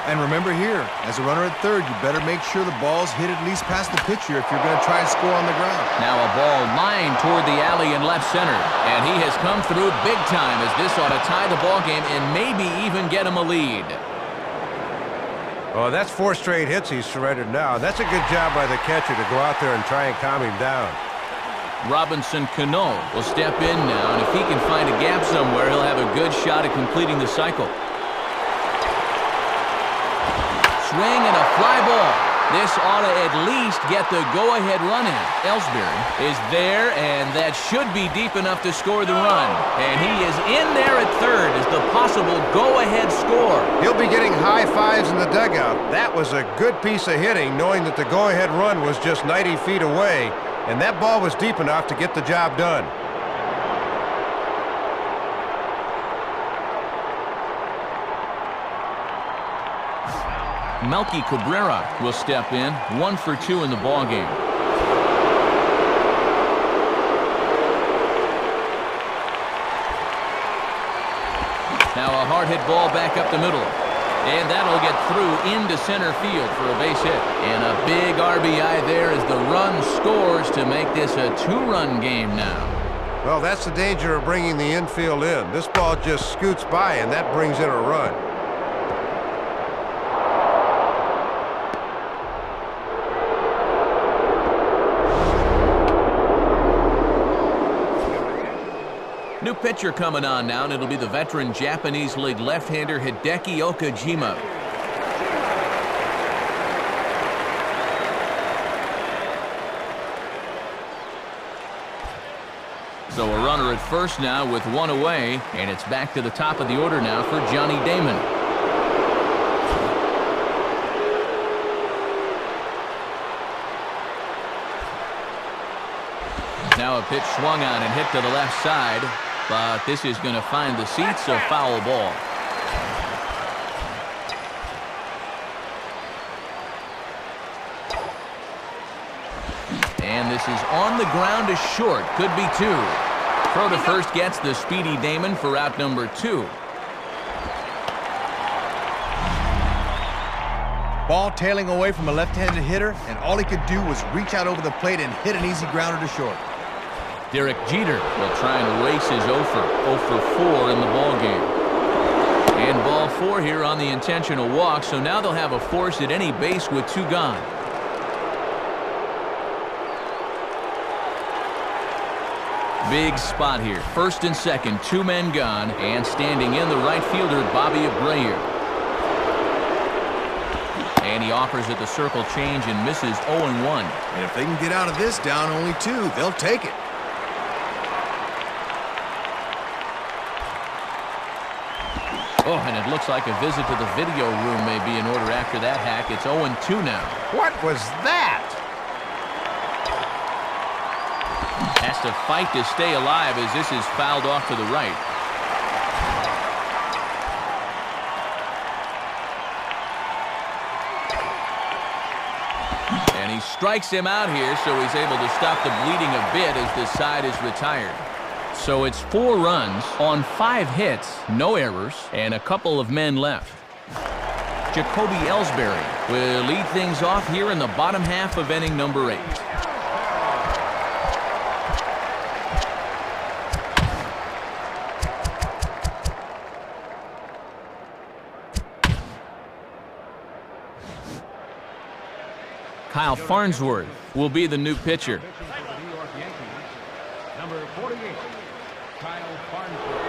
Speaker 2: And remember here, as a runner at third, you better make sure the ball's hit at least past the pitcher if you're going to try and score on the ground.
Speaker 1: Now a ball lined toward the alley in left center. And he has come through big time as this ought to tie the ball game and maybe even get him a lead.
Speaker 3: Oh, that's 4 straight hits he's surrendered now. That's a good job by the catcher to go out there and try and calm him down.
Speaker 1: Robinson Cano will step in now, and if he can find a gap somewhere, he'll have a good shot at completing the cycle. Swing and a fly ball. This ought to at least get the go-ahead run in. Ellsbury is there, and that should be deep enough to score the run. And he is in there at third as the possible go-ahead score.
Speaker 3: He'll be getting high fives in the dugout. That was a good piece of hitting, knowing that the go-ahead run was just 90 feet away, and that ball was deep enough to get the job done.
Speaker 1: Melky Cabrera will step in, 1 for 2 in the ballgame. Now a hard hit ball back up the middle. And that'll get through into center field for a base hit. And a big RBI there as the run scores to make this a 2-run game now.
Speaker 3: Well, that's the danger of bringing the infield in. This ball just scoots by, and that brings in a run.
Speaker 1: New pitcher coming on now, and it'll be the veteran Japanese League left-hander Hideki Okajima. So a runner at first now with 1 away, and it's back to the top of the order now for Johnny Damon. Now a pitch swung on and hit to the left side, but this is going to find the seats, a foul ball. And this is on the ground to short, could be 2. Throw to first gets the speedy Damon for out number 2.
Speaker 2: Ball tailing away from a left-handed hitter, and all he could do was reach out over the plate and hit an easy grounder to short.
Speaker 1: Derek Jeter will try and erase his 0 for 4 in the ballgame. And ball 4 here on the intentional walk, so now they'll have a force at any base with 2 gone. Big spot here. First and second, 2 men gone, and standing in the right fielder, Bobby Abreu. And he offers at the circle change and misses 0-1.
Speaker 2: And if they can get out of this down only 2, they'll take it.
Speaker 1: Oh, and it looks like a visit to the video room may be in order after that hack. It's 0-2 now.
Speaker 3: What was that?
Speaker 1: Has to fight to stay alive as this is fouled off to the right. And he strikes him out here, so he's able to stop the bleeding a bit as this side is retired. So it's 4 runs on 5 hits, no errors, and a couple of men left. Jacoby Ellsbury will lead things off here in the bottom half of inning number 8. Kyle Farnsworth will be the new pitcher.
Speaker 4: Number 48, Kyle Farnsworth.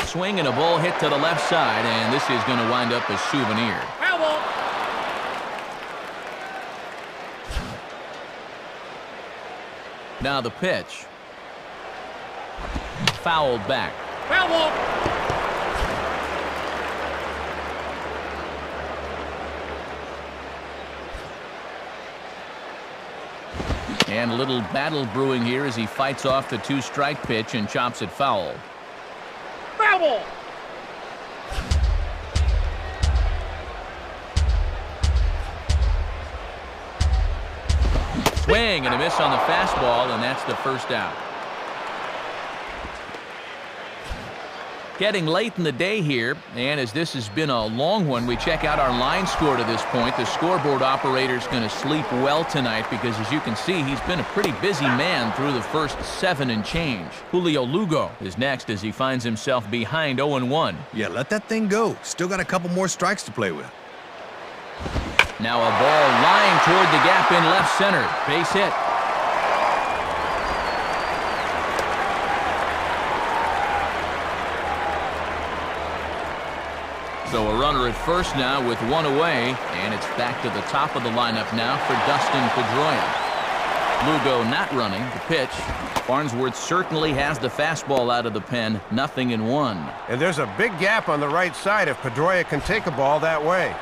Speaker 1: Swing and a ball hit to the left side, and this is going to wind up a souvenir.
Speaker 4: Foul ball.
Speaker 1: Now the pitch. Fouled back.
Speaker 4: Foul ball.
Speaker 1: And a little battle brewing here as he fights off the 2-strike pitch and chops it foul.
Speaker 4: Foul ball.
Speaker 1: Swing and a miss on the fastball, and that's the first out. Getting late in the day here, and as this has been a long one, we check out our line score to this point. The scoreboard operator's going to sleep well tonight because, as you can see, he's been a pretty busy man through the first 7 and change. Julio Lugo is next as he finds himself behind 0-1.
Speaker 2: Yeah, let that thing go. Still got a couple more strikes to play with.
Speaker 1: Now a ball lying toward the gap in left center. Base hit. So a runner at first now with 1 away, and it's back to the top of the lineup now for Dustin Pedroia. Lugo not running the pitch. Farnsworth certainly has the fastball out of the pen, 0-1.
Speaker 3: And there's a big gap on the right side if Pedroia can take a ball that way.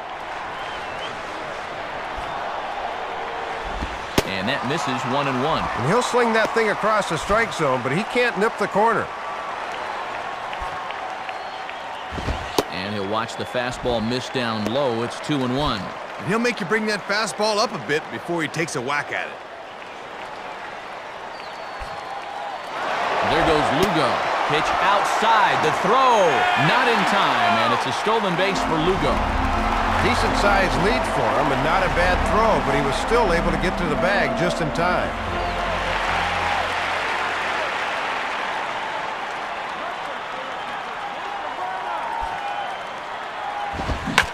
Speaker 1: And that misses 1-1.
Speaker 3: And he'll sling that thing across the strike zone, but he can't nip the corner.
Speaker 1: And he'll watch the fastball miss down low. It's 2-1.
Speaker 2: And he'll make you bring that fastball up a bit before he takes a whack at it.
Speaker 1: There goes Lugo. Pitch outside. The throw. Not in time, and it's a stolen base for Lugo.
Speaker 3: Decent sized lead for him and not a bad throw, but he was still able to get to the bag just in time.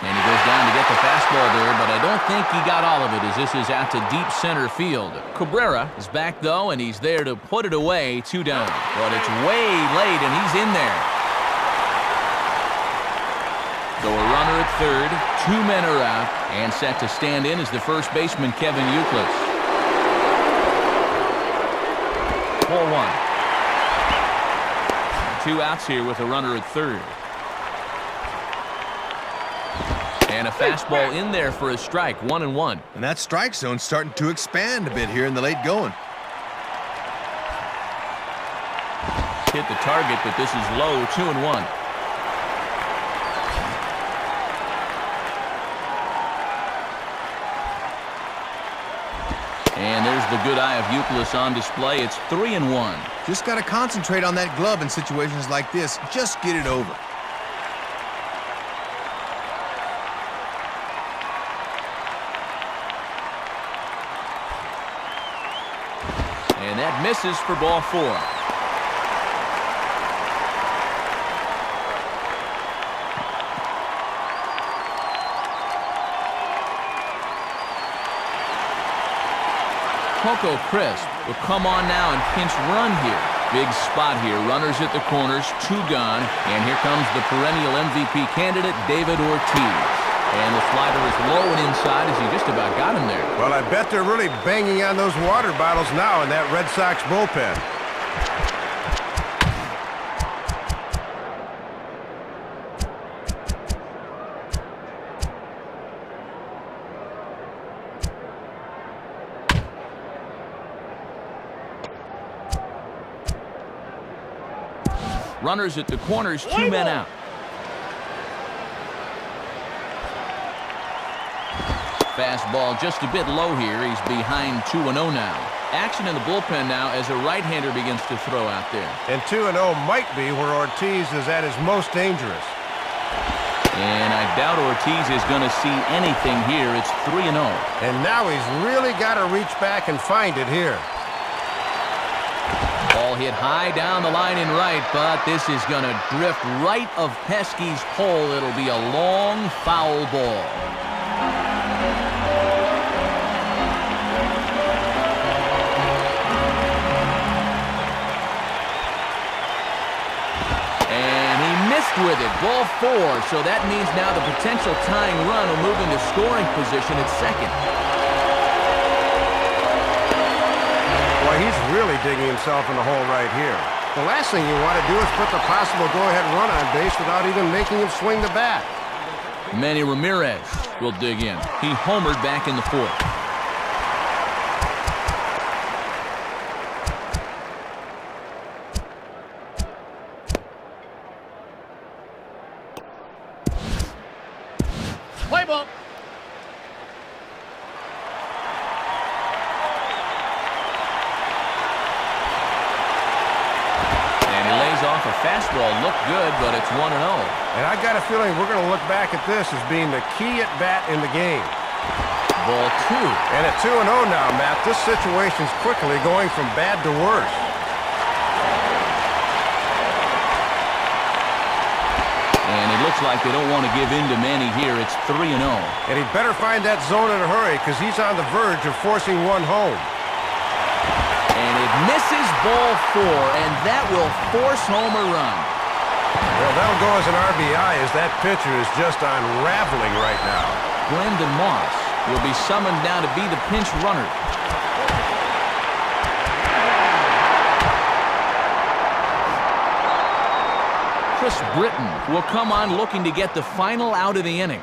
Speaker 1: And he goes down to get the fastball there, but I don't think he got all of it as this is out to deep center field. Cabrera is back, though, and he's there to put it away, 2 down. But it's way late, and he's in there. So a runner at third, 2 men are out, and set to stand in is the first baseman, Kevin Youkilis. 4-1. 2 outs here with a runner at third. And a fastball in there for a strike, 1-1.
Speaker 2: And that strike zone's starting to expand a bit here in the late going.
Speaker 1: Hit the target, but this is low, 2-1. And there's the good eye of Youkilis on display. It's 3-1.
Speaker 2: Just got to concentrate on that glove in situations like this. Just get it over.
Speaker 1: And that misses for ball 4. Coco Crisp will come on now and pinch run here. Big spot here. Runners at the corners, 2 gone. And here comes the perennial MVP candidate, David Ortiz. And the slider is low and inside as he just about got him there.
Speaker 3: Well, I bet they're really banging on those water bottles now in that Red Sox bullpen.
Speaker 1: Runners at the corners, 2 men out. Fastball just a bit low here. He's behind 2-0 now. Action in the bullpen now as a right-hander begins to throw out there.
Speaker 3: And 2-0 might be where Ortiz is at his most dangerous.
Speaker 1: And I doubt Ortiz is going to see anything here. It's 3-0.
Speaker 3: And now he's really got to reach back and find it here.
Speaker 1: Ball hit high down the line in right, but this is going to drift right of Pesky's hole. It'll be a long foul ball. And he missed with it. Ball 4, so that means now the potential tying run will move into scoring position at second.
Speaker 3: Well, he's really digging himself in the hole right here. The last thing you want to do is put the possible go-ahead run on base without even making him swing the bat.
Speaker 1: Manny Ramirez will dig in. He homered back in the 4th.
Speaker 4: Playbook.
Speaker 1: And he lays off a fastball. Looked good, but it's 1-0.
Speaker 3: And I got a feeling we're going to look back at this as being the key at-bat in the game.
Speaker 1: Ball 2.
Speaker 3: And at 2-0 now, Matt, this situation's quickly going from bad to worse.
Speaker 1: And it looks like they don't want to give in to Manny here. It's 3-0.
Speaker 3: And he'd better find that zone in a hurry because he's on the verge of forcing one home.
Speaker 1: And it misses ball 4, and that will force home a run.
Speaker 3: Well, that'll go as an RBI as that pitcher is just unraveling right now.
Speaker 1: Brendan Moss will be summoned now to be the pinch runner. Chris Britton will come on looking to get the final out of the inning.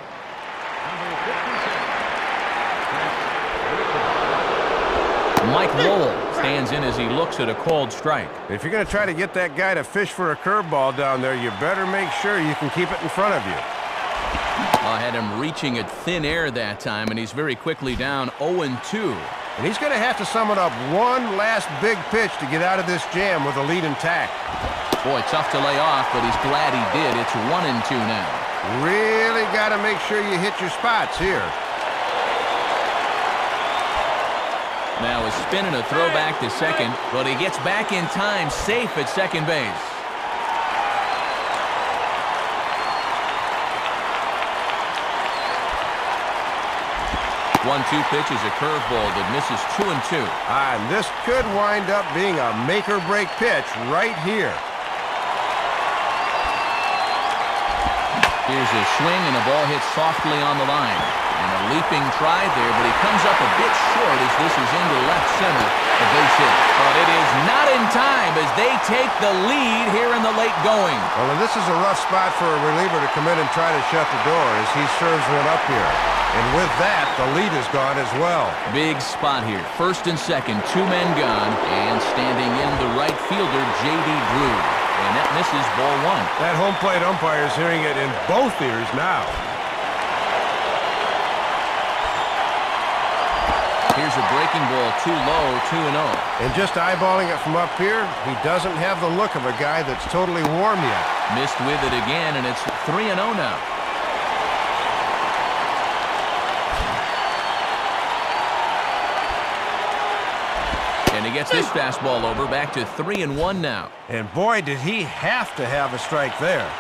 Speaker 1: Mike Lowell stands in as he looks at a called strike.
Speaker 3: If you're going to try to get that guy to fish for a curveball down there, you better make sure you can keep it in front of you.
Speaker 1: I had him reaching at thin air that time, and he's very quickly down 0-2.
Speaker 3: And he's going to have to summon up one last big pitch to get out of this jam with the lead intact.
Speaker 1: Boy, tough to lay off, but he's glad he did. It's 1-2 now.
Speaker 3: Really got to make sure you hit your spots here.
Speaker 1: Now a spin and a throw back to second, but he gets back in time, safe at second base. One-two pitch is a curveball that misses 2-2.
Speaker 3: And this could wind up being a make-or-break pitch right here.
Speaker 1: Here's a swing, and the ball hits softly on the line. And a leaping try there, but he comes up a bit short as this is into left center. A base hit. But it is not in time as they take the lead here in the late going.
Speaker 3: Well, and this is a rough spot for a reliever to come in and try to shut the door as he serves one up here. And with that, the lead is gone as well.
Speaker 1: Big spot here. First and second, 2 men gone. And standing in the right fielder, J.D. Drew. And that misses ball 1.
Speaker 3: That home plate umpire is hearing it in both ears now.
Speaker 1: Here's a breaking ball, too low, 2-0.
Speaker 3: And just eyeballing it from up here, he doesn't have the look of a guy that's totally warm yet.
Speaker 1: Missed with it again, and it's 3-0 now. And he gets this fastball over, back to 3-1 now.
Speaker 3: And boy, did he have to have a strike there.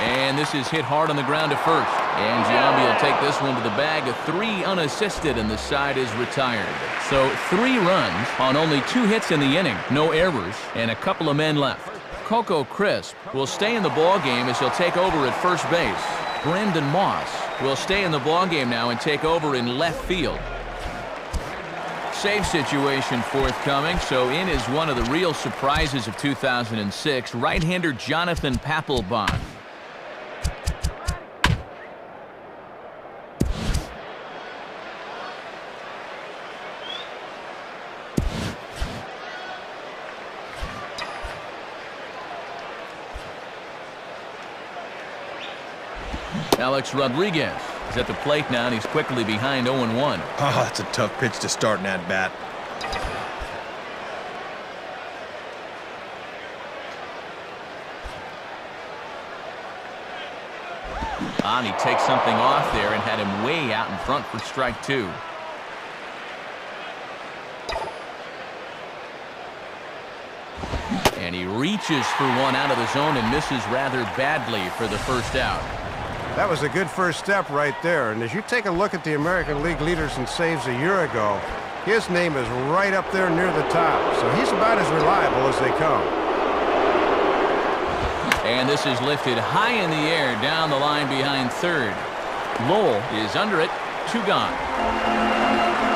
Speaker 1: And this is hit hard on the ground to first. And Giambi will take this one to the bag. A 3 unassisted, and the side is retired. So 3 runs on only 2 hits in the inning. No errors, and a couple of men left. Coco Crisp will stay in the ballgame as he'll take over at first base. Brendan Moss will stay in the ballgame now and take over in left field. Save situation forthcoming, so in is one of the real surprises of 2006, right-hander Jonathan Papelbon. Alex Rodriguez is at the plate now, and he's quickly behind 0-1.
Speaker 2: Oh, that's a tough pitch to start in that bat.
Speaker 1: And he takes something off there and had him way out in front for strike 2. And he reaches for one out of the zone and misses rather badly for the first out.
Speaker 3: That was a good first step right there. And as you take a look at the American League leaders in saves a year ago, his name is right up there near the top. So he's about as reliable as they come.
Speaker 1: And this is lifted high in the air down the line behind third. Lowell is under it, 2 gone.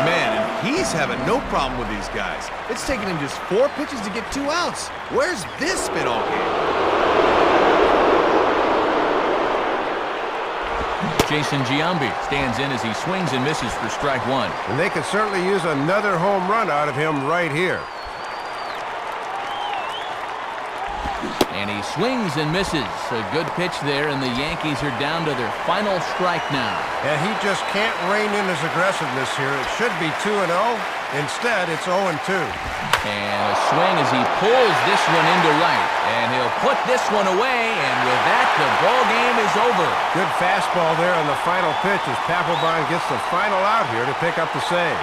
Speaker 2: Man, and he's having no problem with these guys. It's taken him just 4 pitches to get 2 outs. Where's this spin all game?
Speaker 1: Jason Giambi stands in as he swings and misses for strike 1.
Speaker 3: And they could certainly use another home run out of him right here.
Speaker 1: And he swings and misses. A good pitch there, and the Yankees are down to their final strike now.
Speaker 3: And he just can't rein in his aggressiveness here. It should be 2-0. Instead, it's 0-2.
Speaker 1: And a swing as he pulls this one into right. And he'll put this one away, and with that, the ball game is over.
Speaker 3: Good fastball there on the final pitch as Papelbon gets the final out here to pick up the save.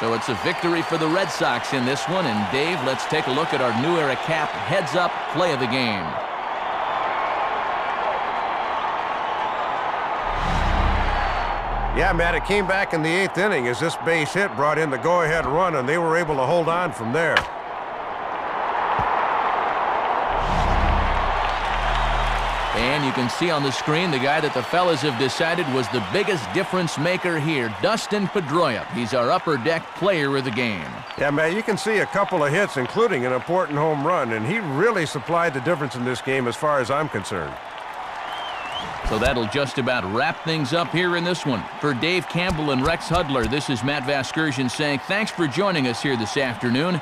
Speaker 1: So it's a victory for the Red Sox in this one. And Dave, let's take a look at our new era cap heads-up play of the game.
Speaker 3: Yeah, Matt, it came back in the 8th inning as this base hit brought in the go-ahead run, and they were able to hold on from there.
Speaker 1: And you can see on the screen the guy that the fellas have decided was the biggest difference maker here, Dustin Pedroia. He's our upper deck player of the game.
Speaker 3: Yeah, Matt, you can see a couple of hits, including an important home run, and he really supplied the difference in this game as far as I'm concerned.
Speaker 1: So that'll just about wrap things up here in this one. For Dave Campbell and Rex Hudler, this is Matt Vasgersian saying thanks for joining us here this afternoon.